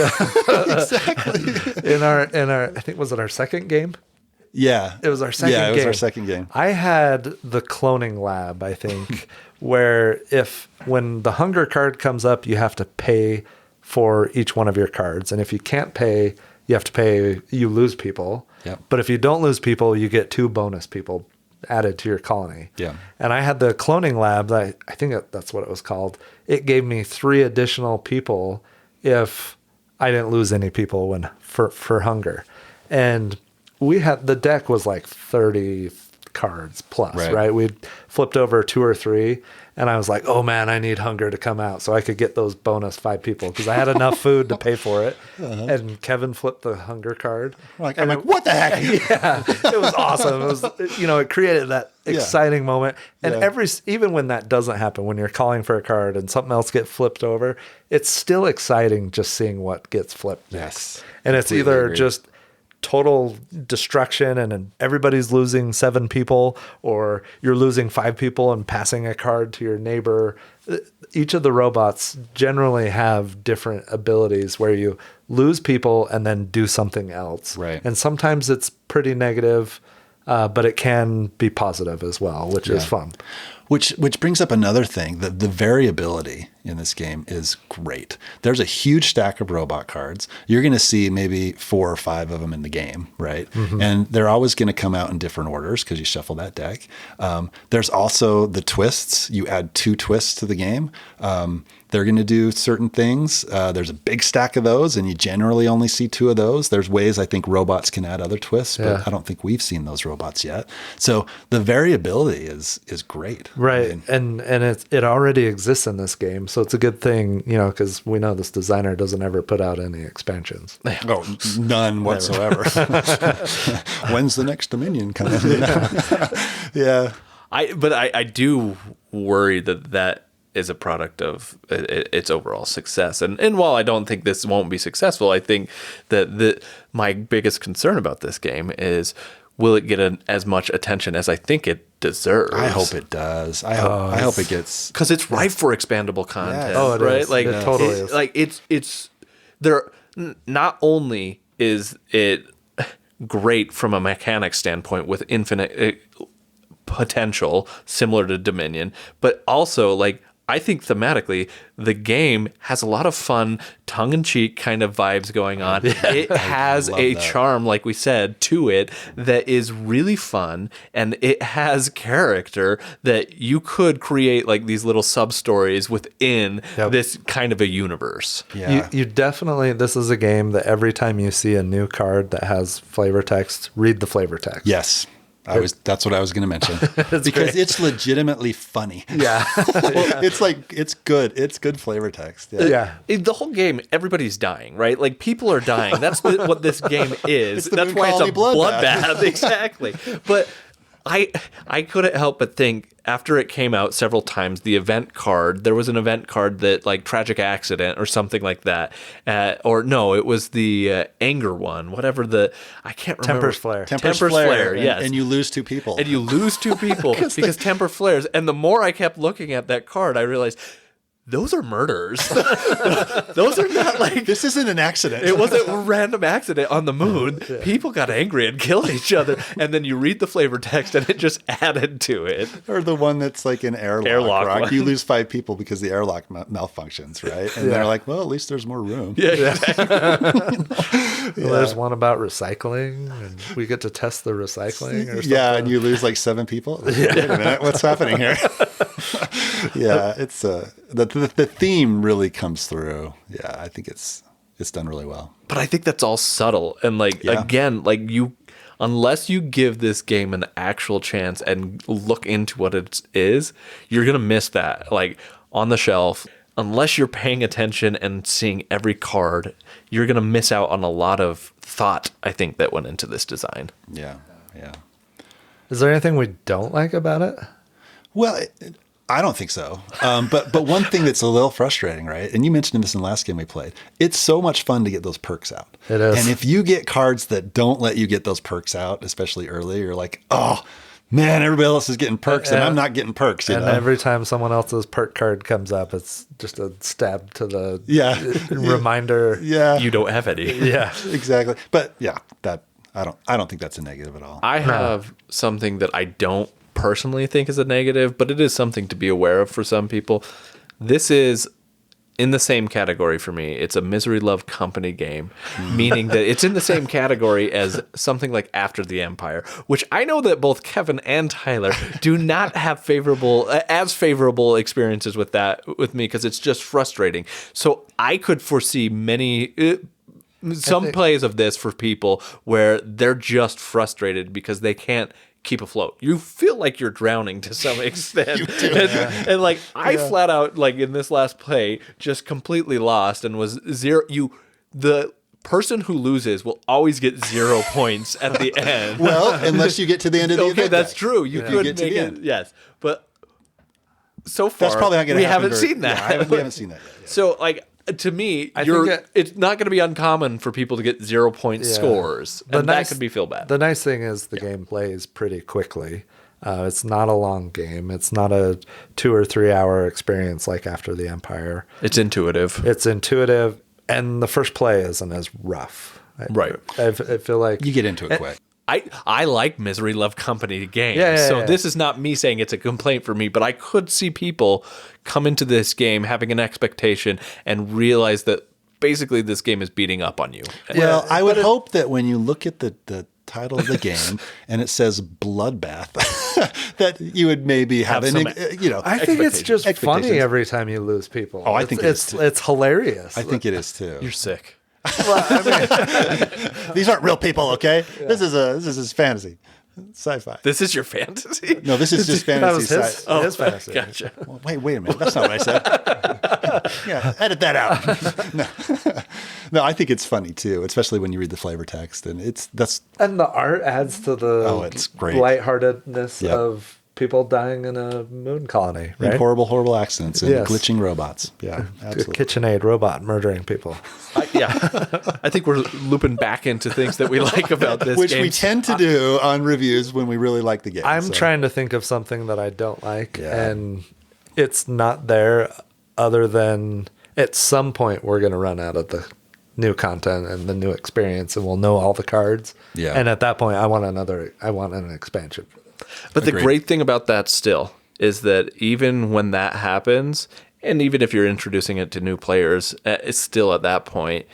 in our I think was it our second game? Yeah. It was our second game. Yeah, it was our second game. I had the cloning lab, I think, where when the hunger card comes up, you have to pay for each one of your cards. And if you can't pay, you lose people. Yep. But if you don't lose people, you get 2 bonus people added to your colony. Yeah. And I had the cloning lab, I think that's what it was called. It gave me 3 additional people if I didn't lose any people for hunger. And the deck was like 30 cards plus, right? We'd flipped over 2 or 3, and I was like, oh man, I need hunger to come out so I could get those bonus 5 people because I had enough food to pay for it. And Kevin flipped the hunger card. I'm like, what the heck? Yeah, it was awesome. It was, it created that exciting moment. And even when that doesn't happen, when you're calling for a card and something else gets flipped over, it's still exciting just seeing what gets flipped next. Yes, and it's either just total destruction and everybody's losing 7 people, or you're losing 5 people and passing a card to your neighbor. Each of the robots generally have different abilities where you lose people and then do something else. Right. And sometimes it's pretty negative, but it can be positive as well, which is fun. Which brings up another thing. The variability in this game is great. There's a huge stack of robot cards. You're going to see maybe 4 or 5 of them in the game, right? Mm-hmm. And they're always going to come out in different orders because you shuffle that deck. There's also the twists. You add 2 twists to the game. They're going to do certain things. There's a big stack of those, and you generally only see 2 of those. There's ways I think robots can add other twists, but I don't think we've seen those robots yet. So the variability is great. Right. I mean, and it already exists in this game. So it's a good thing, because we know this designer doesn't ever put out any expansions. Oh, none whatsoever. When's the next Dominion coming? Yeah. But I do worry that is a product of its overall success. And while I don't think this won't be successful, I think that my biggest concern about this game is, will it get as much attention as I think it deserves? I hope it does. I hope it gets, because it's ripe for expandable content. Yes. Oh, it right? is. Like it totally is. Like it's there. Not only is it great from a mechanics standpoint with infinite potential, similar to Dominion, but also like, I think thematically, the game has a lot of fun, tongue-in-cheek kind of vibes going on. It has a charm, like we said, to it that is really fun, and it has character that you could create like these little sub-stories within this kind of a universe. Yeah. You definitely, this is a game that every time you see a new card that has flavor text, read the flavor text. Yes. That's what I was going to mention, because it's legitimately funny. Yeah. It's like, it's good. It's good flavor text. Yeah. The whole game, everybody's dying, right? Like, people are dying. That's what this game is. It's That's Moon why it's a Colony bloodbath. Exactly. But I couldn't help but think, after it came out several times, the event card, there was an event card that, like, tragic accident or something like that. Or no, it was the anger one, whatever I can't remember. Temper's Flare. Temper's Flare, yes. And you lose 2 people. And you lose 2 people because temper flares. And the more I kept looking at that card, I realized, those are murders. Those are not like... This isn't an accident. It wasn't a random accident on the moon. Yeah. People got angry and killed each other. And then you read the flavor text and it just added to it. Or the one that's like an airlock. You lose 5 people because the airlock malfunctions, right? And they're like, well, at least there's more room. Yeah, exactly. Well, there's one about recycling, and we get to test the recycling or something. Yeah, and you lose like 7 people. Wait a minute, what's happening here? Yeah, it's the theme really comes through. Yeah, I think it's done really well. But I think that's all subtle, and again, like unless you give this game an actual chance and look into what it is, you're gonna miss that. Like, on the shelf, unless you're paying attention and seeing every card, you're gonna miss out on a lot of thought, I think, that went into this design. Yeah. Is there anything we don't like about it? Well, I don't think so. But one thing that's a little frustrating, right? And you mentioned this in the last game we played. It's so much fun to get those perks out. It is. And if you get cards that don't let you get those perks out, especially early, you're like, oh, man, everybody else is getting perks and I'm not getting perks. You know? Every time someone else's perk card comes up, it's just a stab to the reminder. Yeah. You don't have any. Yeah. Exactly. But yeah, I don't think that's a negative at all. I have something that I don't personally think is a negative, but it is something to be aware of for some people. This is in the same category for me. It's a Misery Love Company game, meaning that it's in the same category as something like After the Empire, which I know that both Kevin and Tyler do not have favorable experiences with me, because it's just frustrating. So I could foresee some plays of this for people where they're just frustrated because they can't keep afloat. You feel like you're drowning to some extent. You do. And like, I flat out, like in this last play, just completely lost and was zero. The person who loses will always get 0 points at the end. Well, unless you get to the end of the event. Okay, that's true. You could get to the end. Yes. But so far, that's probably not going to happen. We haven't seen that. Yeah, we haven't seen that yet. So like, to me, it's not going to be uncommon for people to get 0 point scores, and that could feel bad. The nice thing is the game plays pretty quickly. It's not a long game. It's not a 2 or 3 hour experience like After the Empire. It's intuitive. And the first play isn't as rough. Right. I feel like you get into it quick. I like Misery Love Company games. Yeah. This is not me saying it's a complaint for me, but I could see people come into this game having an expectation and realize that basically this game is beating up on you. Well, I would hope that when you look at the title of the game and it says Bloodbath, that you would maybe have some, I think it's just funny every time you lose people. Oh, I think it's hilarious. I think it is too. You're sick. Well, I mean, These aren't real people, okay? Yeah. This is fantasy, sci-fi. This is your fantasy? No, this is just fantasy. That was his fantasy. Gotcha. Well, wait a minute. That's not what I said. Yeah, edit that out. No, I think it's funny too, especially when you read the flavor text, and and the art adds to the it's great lightheartedness of people dying in a moon colony, right? And horrible accidents and glitching robots. Yeah, absolutely. KitchenAid robot murdering people. I think we're looping back into things that we like about this Which game. we tend to do on reviews when we really like the game. I'm trying to think of something that I don't like, and it's not there other than at some point we're going to run out of the new content and the new experience, and we'll know all the cards. Yeah. And at that point, I want an expansion. But the great thing about that still is that even when that happens, and even if you're introducing it to new players, it's still at that point,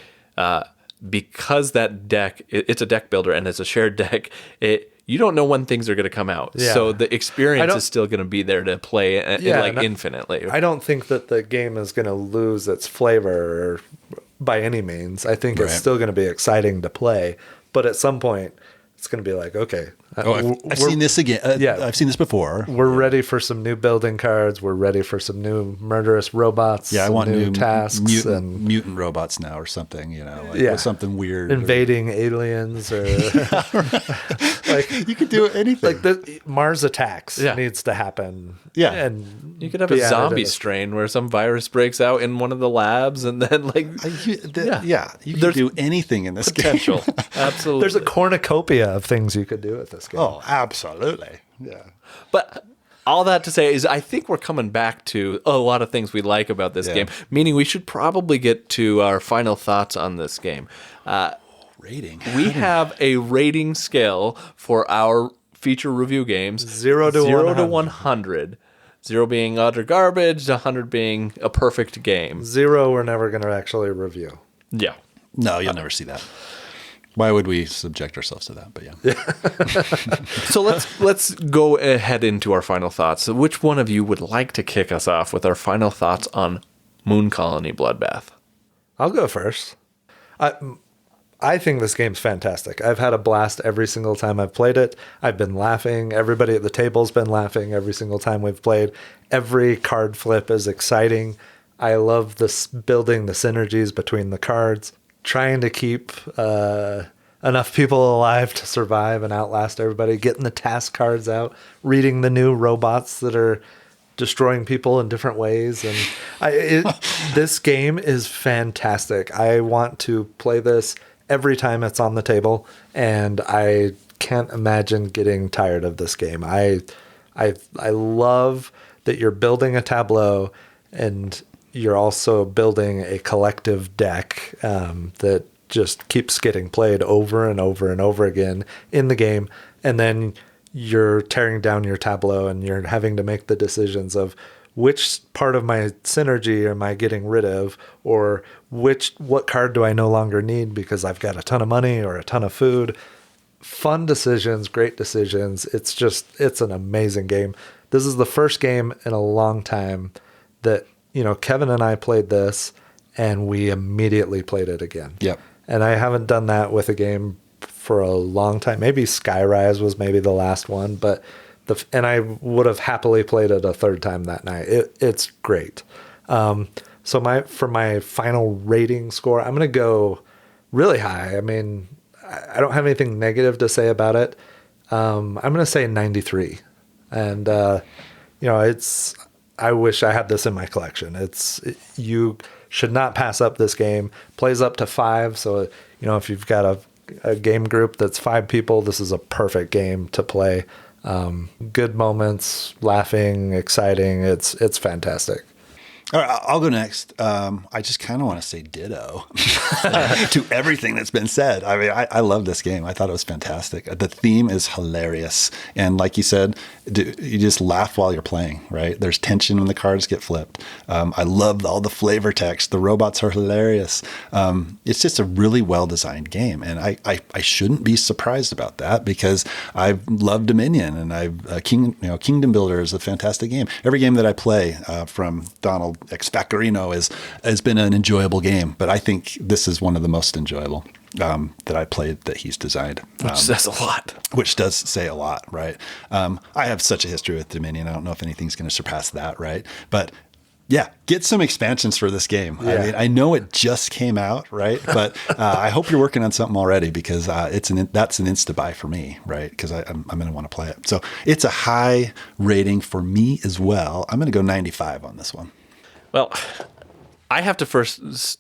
because that deck, it's a deck builder and it's a shared deck, you don't know when things are going to come out. Yeah. So the experience is still going to be there to play infinitely. I don't think that the game is going to lose its flavor by any means. I think it's still going to be exciting to play. But at some point, it's going to be like, okay. I've seen this again. I've seen this before. We're ready for some new building cards. We're ready for some new murderous robots. Yeah, I want new tasks mutant robots now or something, with something weird. Invading aliens or like you could do anything. Like the Mars Attacks needs to happen. Yeah. And you could have a zombie strain where some virus breaks out in one of the labs and then you can do anything in this potential. game. Absolutely. There's a cornucopia of things you could do with this game. Oh, absolutely. Yeah. But all that to say is I think we're coming back to a lot of things we like about this game, meaning we should probably get to our final thoughts on this game. Rating. We have a rating scale for our feature review games. 0 to 100. 0 being utter garbage, 100 being a perfect game. 0 we're never going to actually review. Yeah. No, you'll never see that. Why would we subject ourselves to that? But yeah. So let's go ahead into our final thoughts. So which one of you would like to kick us off with our final thoughts on Moon Colony Bloodbath? I'll go first. I think this game's fantastic. I've had a blast every single time I've played it. I've been laughing. Everybody at the table's been laughing every single time we've played. Every card flip is exciting. I love this building the synergies between the cards, trying to keep enough people alive to survive and outlast everybody, getting the task cards out, reading the new robots that are destroying people in different ways. And this game is fantastic. I want to play this every time it's on the table, and I can't imagine getting tired of this game. I love that you're building a tableau and you're also building a collective deck that just keeps getting played over and over and over again in the game. And then you're tearing down your tableau and you're having to make the decisions of which part of my synergy am I getting rid of, or what card do I no longer need because I've got a ton of money or a ton of food. Fun decisions, great decisions. It's an amazing game. This is the first game in a long time that, Kevin and I played this and we immediately played it again. Yep. And I haven't done that with a game for a long time. Maybe Skyrise was maybe the last one, but and I would have happily played it a third time that night. It's great. So for my final rating score, I'm going to go really high. I mean, I don't have anything negative to say about it. I'm going to say 93. And, I wish I had this in my collection. You should not pass up this game. Plays up to 5. So, if you've got a game group that's 5 people, this is a perfect game to play. Good moments, laughing, exciting. It's fantastic. All right, I'll go next. I just kind of want to say ditto to everything that's been said. I mean, I love this game. I thought it was fantastic. The theme is hilarious. And like you said, you just laugh while you're playing, right? There's tension when the cards get flipped. I love all the flavor text. The robots are hilarious. It's just a really well-designed game. And I shouldn't be surprised about that because I've loved Dominion and Kingdom Builder is a fantastic game. Every game that I play from Donald X Vaccarino has been an enjoyable game, but I think this is one of the most enjoyable that I played that he's designed. Which says a lot. Which does say a lot, right? I have such a history with Dominion. I don't know if anything's going to surpass that, right? But yeah, get some expansions for this game. Yeah. I mean, I know it just came out, right? But I hope you're working on something already because that's an insta buy for me, right? Because I'm going to want to play it. So it's a high rating for me as well. I'm going to go 95 on this one. Well, I have to first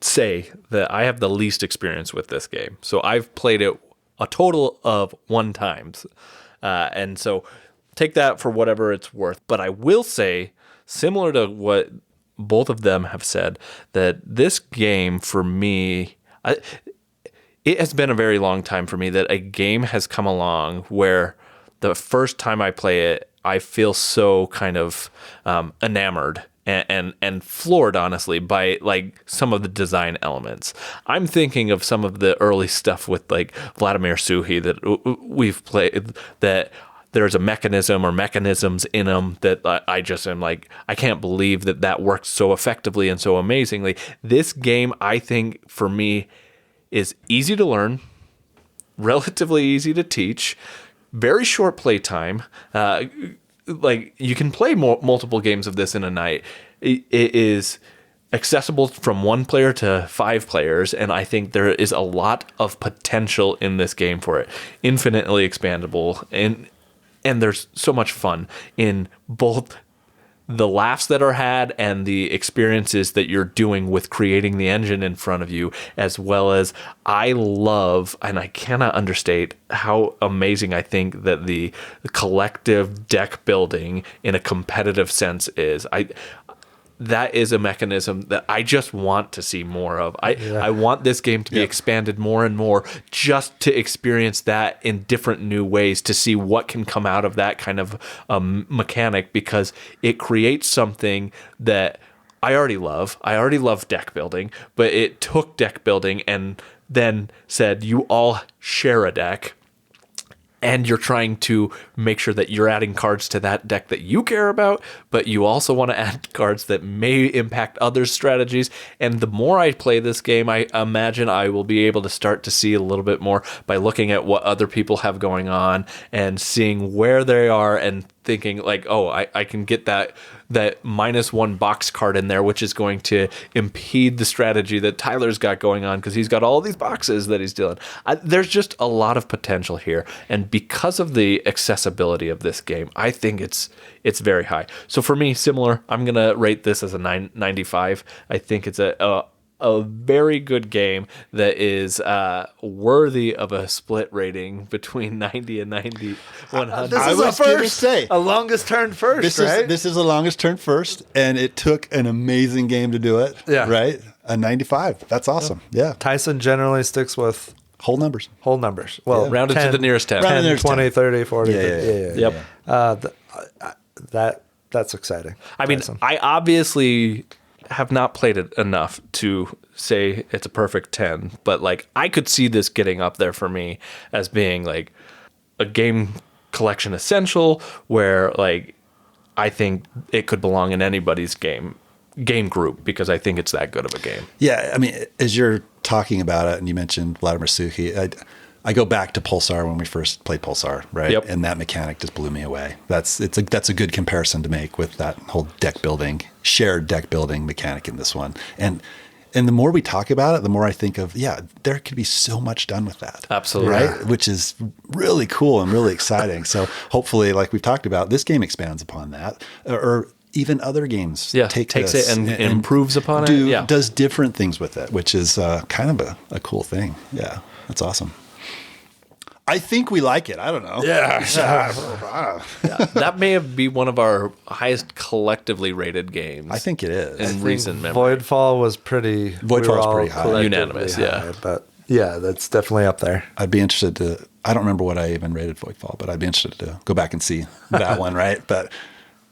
say that I have the least experience with this game. So I've played it a total of 1 time. And so take that for whatever it's worth. But I will say, similar to what both of them have said, that this game for me, it has been a very long time for me that a game has come along where the first time I play it, I feel so kind of enamored and floored, honestly, by like some of the design elements. I'm thinking of some of the early stuff with like Vladimir Suchy that we've played, that there's a mechanism or mechanisms in them that I just am like, I can't believe that works so effectively and so amazingly. This game, I think, for me, is easy to learn, relatively easy to teach, very short play time. Like you can play multiple games of this in a night. It is accessible from 1 player to 5 players, and I think there is a lot of potential in this game for it. Infinitely expandable, and there's so much fun in both the laughs that are had and the experiences that you're doing with creating the engine in front of you, as well as I love, and I cannot understate how amazing I think that the collective deck building in a competitive sense is. That is a mechanism that I just want to see more of. I want this game to be expanded more and more just to experience that in different new ways, to see what can come out of that kind of mechanic, because it creates something that I already love. I already love deck building, but it took deck building and then said, you all share a deck. And you're trying to make sure that you're adding cards to that deck that you care about, but you also want to add cards that may impact others' strategies. And the more I play this game, I imagine I will be able to start to see a little bit more by looking at what other people have going on and seeing where they are and thinking like, oh, I can get that -1 box card in there, which is going to impede the strategy that Tyler's got going on because he's got all these boxes that he's dealing. There's just a lot of potential here, and because of the accessibility of this game, I think it's very high. So for me, similar, I'm gonna rate this as a 95. I think it's a very good game that is worthy of a split rating between 90 and 100. This is a longest turn first, right? This is the longest turn first, and it took an amazing game to do it. Yeah. Right? A 95. That's awesome. Yeah. Tyson generally sticks with whole numbers. Well, rounded 10, to the nearest 10. 10, 20, 30, 40. Yeah. Yep. That's exciting. I mean, I obviously have not played it enough to say it's a perfect 10, but like I could see this getting up there for me as being like a game collection essential, where like I think it could belong in anybody's game group because I think it's that good of a game. Yeah, I mean, as you're talking about it and you mentioned Vladimir Suchy, I go back to Pulsar when we first played Pulsar, right? Yep. And that mechanic just blew me away. That's a good comparison to make with that whole shared deck building mechanic in this one. And the more we talk about it, the more I think of, there could be so much done with that. Absolutely. Right? Which is really cool and really exciting. So hopefully, like we've talked about, this game expands upon that, or even other games takes it and improves upon it. Does different things with it, which is kind of a cool thing. Yeah, that's awesome. I think we like it. I don't know. Yeah. That may be one of our highest collectively rated games. I think it is. In recent memory. Voidfall was pretty high. Unanimous, yeah. But yeah, that's definitely up there. I'd be interested to, I don't remember what I even rated Voidfall, but I'd be interested to go back and see that one, right? But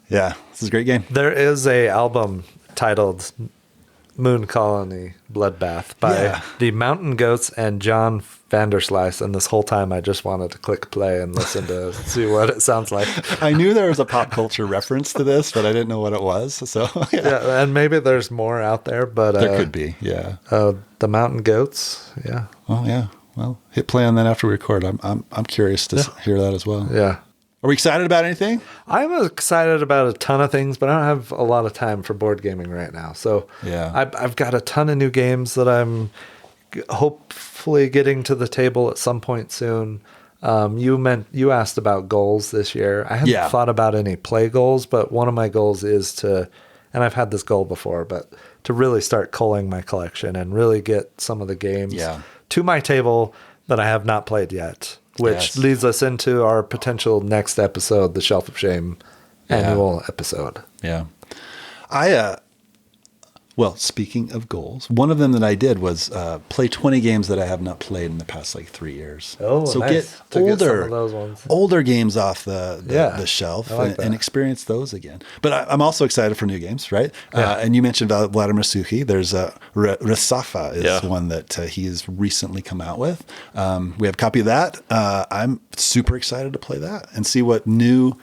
yeah, this is a great game. There is a album titled Moon Colony Bloodbath by the Mountain Goats and John Vanderslice, and this whole time I just wanted to click play and listen to see what it sounds like. I knew there was a pop culture reference to this, but I didn't know what it was. So yeah, and maybe there's more out there, but there could be. Yeah, the Mountain Goats. Yeah. Oh yeah. Well, hit play on that after we record. I'm curious to hear that as well. Yeah. Are we excited about anything? I'm excited about a ton of things, but I don't have a lot of time for board gaming right now. So yeah, I've got a ton of new games that I'm hopefully getting to the table at some point soon. You asked about goals this year. I haven't thought about any play goals, but one of my goals is to, and I've had this goal before, but to really start culling my collection and really get some of the games to my table that I have not played yet. Which leads us into our potential next episode, the Shelf of Shame annual episode. Yeah. Well, speaking of goals, one of them that I did was play 20 games that I have not played in the past 3 years. Oh, so nice. get some of those ones. older games off the shelf and experience those again. But I'm also excited for new games, right? Yeah. And you mentioned Vladimir Suchy. There's Resafa is one that he's recently come out with. We have a copy of that. I'm super excited to play that and see what new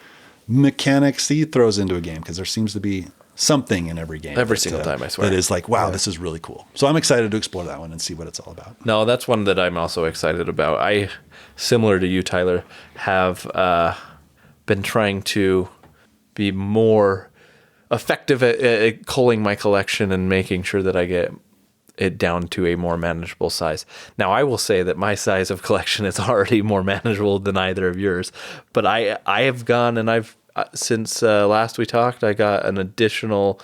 mechanics he throws into a game, because there seems to be something in every game. Every single time, I swear. That is wow, this is really cool. So I'm excited to explore that one and see what it's all about. No, that's one that I'm also excited about. I, similar to you, Tyler, have been trying to be more effective at culling my collection and making sure that I get it down to a more manageable size. Now, I will say that my size of collection is already more manageable than either of yours, but I have gone and I've since last we talked, I got an additional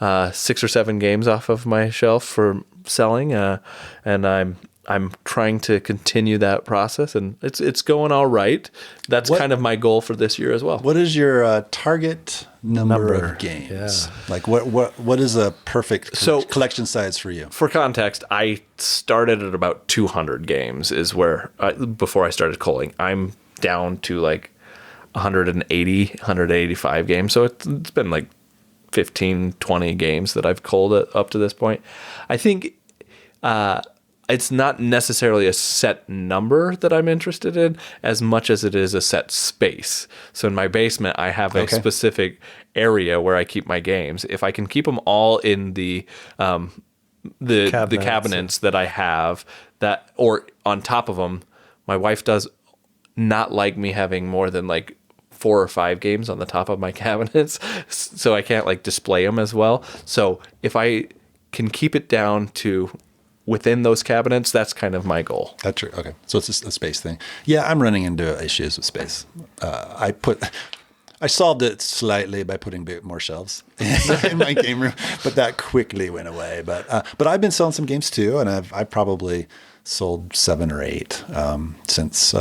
6 or 7 games off of my shelf for selling, and I'm trying to continue that process, and it's going all right. That's kind of my goal for this year as well. What is your target number of games? Yeah. What is a perfect collection size for you? For context, I started at about 200 games is where before I started culling. I'm down to 180, 185 games. So it's been 15, 20 games that I've culled up to this point. I think it's not necessarily a set number that I'm interested in as much as it is a set space. So in my basement, I have a specific area where I keep my games. If I can keep them all in the cabinets that I have, or on top of them, my wife does not like me having more than 4 or 5 games on the top of my cabinets, so I can't display them as well. So if I can keep it down to within those cabinets, that's kind of my goal. That's true. Okay, so it's a space thing. Yeah, I'm running into issues with space. I solved it slightly by putting a bit more shelves in my game room, but that quickly went away. But I've been selling some games too, and I probably sold 7 or 8 since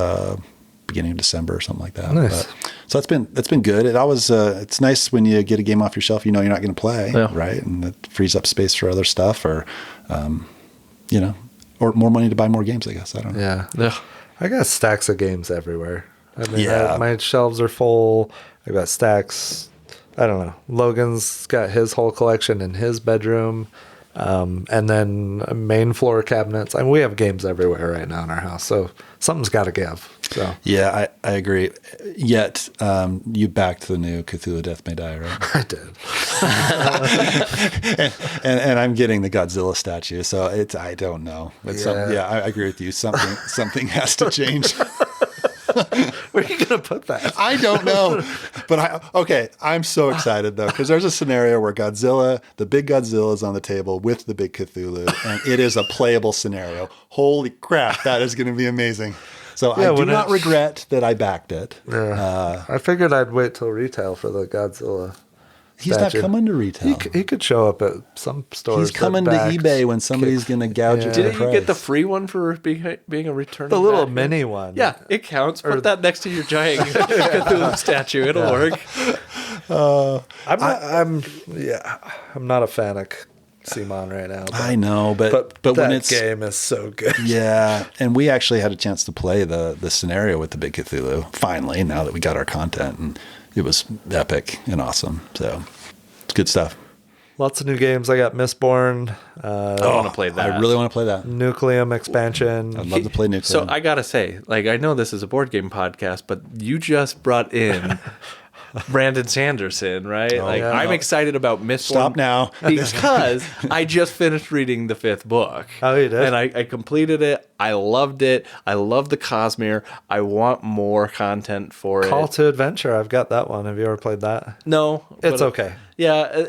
beginning of December or something like that. Nice. So that's been good. It always it's nice when you get a game off your shelf, you're not going to play, right? And it frees up space for other stuff, or or more money to buy more games, I guess. I don't know. Yeah. I got stacks of games everywhere. I mean, my shelves are full. I got stacks. I don't know. Logan's got his whole collection in his bedroom. And then main floor cabinets. I mean, we have games everywhere right now in our house, so something's got to give. So yeah, I agree. Yet you backed the new Cthulhu Death May Die, right? I did. and I'm getting the Godzilla statue, so I don't know. But I agree with you. Something has to change. Where are you going to put that? I don't know. But I'm so excited, though, because there's a scenario where the big Godzilla is on the table with the big Cthulhu, and it is a playable scenario. Holy crap, that is going to be amazing. So I do not regret that I backed it. Yeah. I figured I'd wait till retail for the Godzilla. He's not coming to retail. He could show up at some stores. He's coming to eBay when somebody's going to gouge it. Didn't you get the free one for being a return? The little mini one. Yeah, it counts. Put that next to your giant Cthulhu statue. It'll work. I'm not a fan of Simon right now. I know, but when that game is so good. Yeah, and we actually had a chance to play the scenario with the Big Cthulhu finally. Now that we got our content, and it was epic and awesome. So it's good stuff. Lots of new games. I got Mistborn. I want to play that. I really want to play that. Nucleum expansion. I'd love to play Nucleum. So I gotta say, I know this is a board game podcast, but you just brought in Brandon Sanderson, right? I'm excited about Mistborn. Stop now. Because I just finished reading the 5th book. Oh, you did? And I completed it. I loved it. I love the Cosmere. I want more content for Call it. to Adventure. I've got that one. Have you ever played that? No. It's okay. Yeah.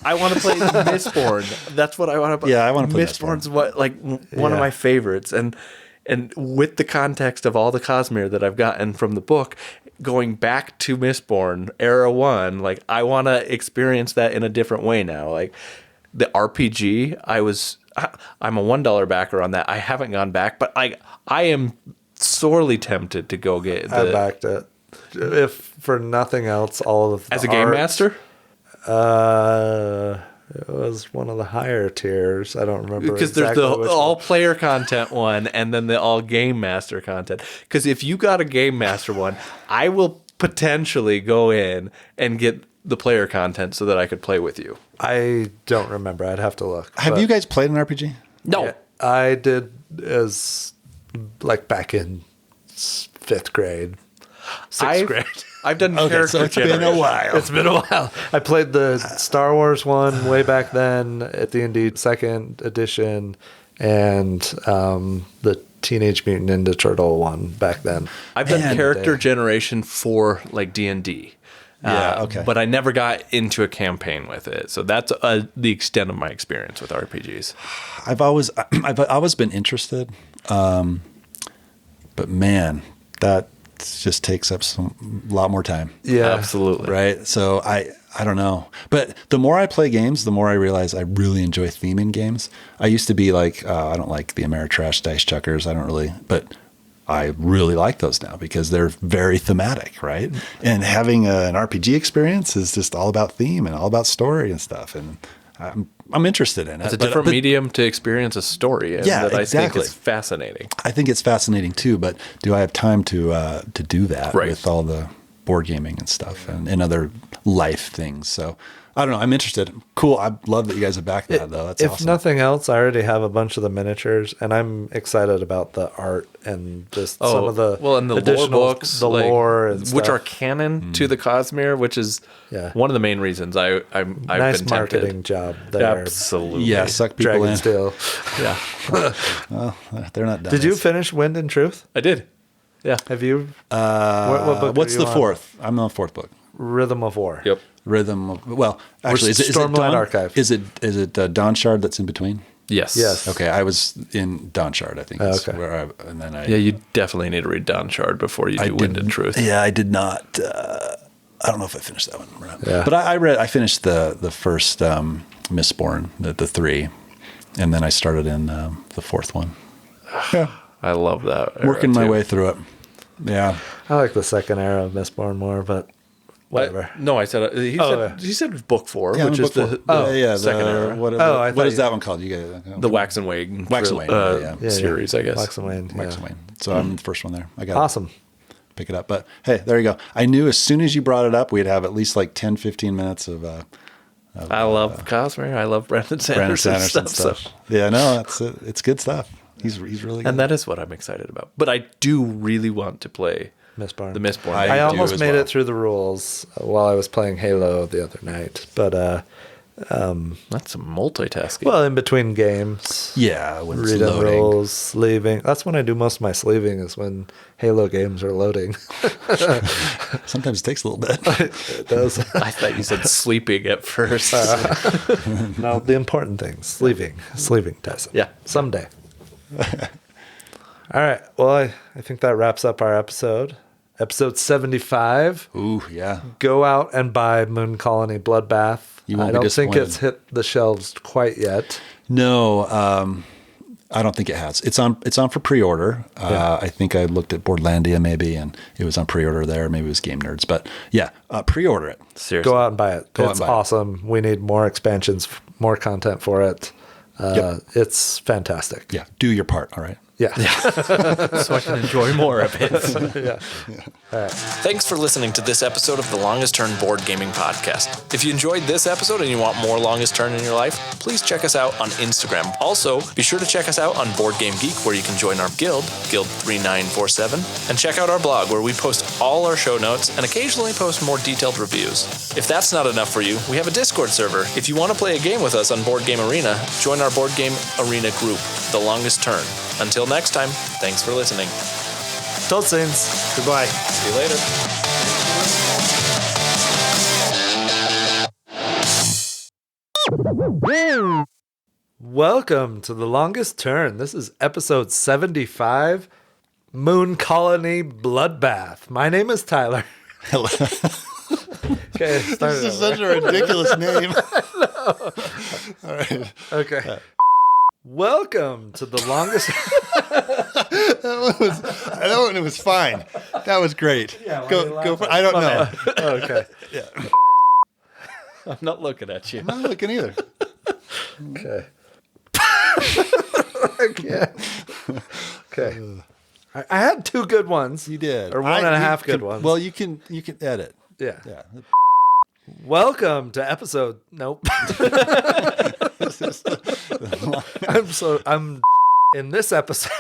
I want to play Mistborn. That's what I want to play. Yeah, I want to play Mistborn's one of my favorites. And with the context of all the Cosmere that I've gotten from the book, going back to Mistborn, Era 1, I want to experience that in a different way now. The RPG, I'm a $1 backer on that. I haven't gone back, but I am sorely tempted to go get I backed it. If for nothing else, all of the as a game art, master. It was one of the higher tiers. I don't remember Because exactly there's the which all one. player content one and then the all game master content. Because if you got a game master one, I will potentially go in and get the player content so that I could play with you. I don't remember. I'd have to look. Have you guys played an RPG? No. Yeah, I did as back in 5th grade, 6th grade. I've done character so it's been a generation. while. It's been a while. I played the Star Wars one way back then at D&D 2nd edition and the Teenage Mutant Ninja Turtle one back then. I've done character generation for D&D. Yeah, okay. But I never got into a campaign with it. So that's the extent of my experience with RPGs. I've always been interested, but man, that just takes up a lot more time. Yeah, absolutely. Right. So I don't know, but the more I play games, the more I realize I really enjoy theming games. I used to be I don't like the Ameritrash dice chuckers. But I really like those now because they're very thematic, right? And having an RPG experience is just all about theme and all about story and stuff. And I'm interested in it. It's a different medium to experience a story. And Yeah, that exactly. I think is fascinating. I think it's fascinating too, but do I have time to do that with all the board gaming and stuff and other life things? So I don't know. I'm interested. Cool. I love that you guys have backed that though. That's awesome. If nothing else, I already have a bunch of the miniatures, and I'm excited about the art and just some of the and the lore books, the lore, and which stuff. are canon to the Cosmere, which is one of the main reasons I've nice been marketing tempted. job there. Absolutely. Yeah, suck people in. Dragonsteel. Yeah, Well, they're not done. Did you finish Wind and Truth? I did. Yeah. Have you? What book? What's are you the on? fourth? I'm on the fourth book. Rhythm of War. Yep. Rhythm of, actually, is it Stormlight Dawn? Archive. Is it Dawn Shard that's in between? Yes. Yes. Okay, I was in Dawn Shard, I think. Okay. And then Yeah, you definitely need to read Dawn Shard before you do Wind and Truth. Yeah, I did not. I don't know if I finished that one. Or not. Yeah. But I finished the first Mistborn, the 3, and then I started in the 4th one. Yeah, I love that. era working my too. way through it. Yeah. I like the second era of Mistborn more, but whatever. No, I said he said book 4, Yeah, which is book the four. second era. What is that one called? You get The Wax and Wayne series, I guess. Wax and Wayne. Wax yeah. and Wayne. So I'm the first one there. I got Awesome. pick it up. But hey, there you go. I knew as soon as you brought it up, we'd have at least 10, 15 minutes of I love Cosmere. I love Brandon Sanderson stuff. So. Yeah, no, it's good stuff. He's really good. And that is what I'm excited about. But I do really want to play Mistborn. the Mistborn. I do almost as made well. it through the rules while I was playing Halo the other night, but That's some multitasking. well, in between games, Yeah, when it's reading loading. rules, sleeving. That's when I do most of my sleeving. Is when Halo games are loading. Sometimes it takes a little bit. It does. I thought you said sleeping at first. No, the important things. Sleeving, Tyson. Yeah. Someday. All right. Well, I think that wraps up our episode. episode 75. Ooh, yeah. Go out and buy Moon Colony Bloodbath. You won't I be don't think disappointed. it's hit the shelves quite yet. No, I don't think it has. It's on for pre-order. I think I looked at Boardlandia maybe, and it was on pre-order there. Maybe it was Game Nerds, but yeah, pre-order it. Seriously. Go out and buy it. Go out It's and buy it. awesome. We need more expansions, more content for it. It's fantastic. Yeah, do your part. All right. Yeah. So I can enjoy more of it. Yeah. All right. Thanks for listening to this episode of the Longest Turn Board Gaming Podcast. If you enjoyed this episode and you want more Longest Turn in your life, please check us out on Instagram. Also, be sure to check us out on Board Game Geek, where you can join our guild, Guild 3947, and check out our blog, where we post all our show notes and occasionally post more detailed reviews. If that's not enough for you, we have a Discord server. If you want to play a game with us on Board Game Arena, join our Board Game Arena group, The Longest Turn. Until next time, thanks for listening. Tot ziens. Goodbye. See you later. Welcome to The Longest Turn. This is episode 75, Moon Colony Bloodbath. My name is Tyler. Hello. Okay, This is such a ridiculous name. All right. Okay. Welcome to The Longest... That one was fine. That was great. Yeah, go for. I don't know. Okay. Yeah. I'm not looking at you. I'm not looking either. Okay. I can't. Okay. I had two good ones. You did. Or one and a half good can, ones. Well, you can edit. Yeah. Yeah. Welcome to episode... Nope. I'm in this episode...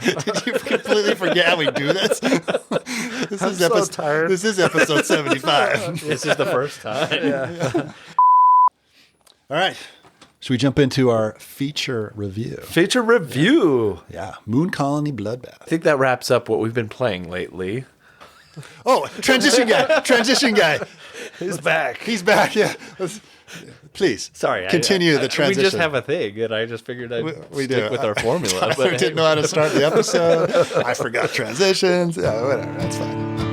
Did you completely forget how we do this? This I'm so tired. This is episode 75. This is the first time. Yeah. All right. Should we jump into our feature review? Feature review. Yeah. Moon Colony Bloodbath. I think that wraps up what we've been playing lately. Oh, transition guy. Transition guy. He's back. He's back. Yeah. Please. Sorry, Continue the transition. We just have a thing, and I just figured I'd we stick do. with our formula. I But didn't know how to start the episode. I forgot transitions. Yeah, whatever. That's fine.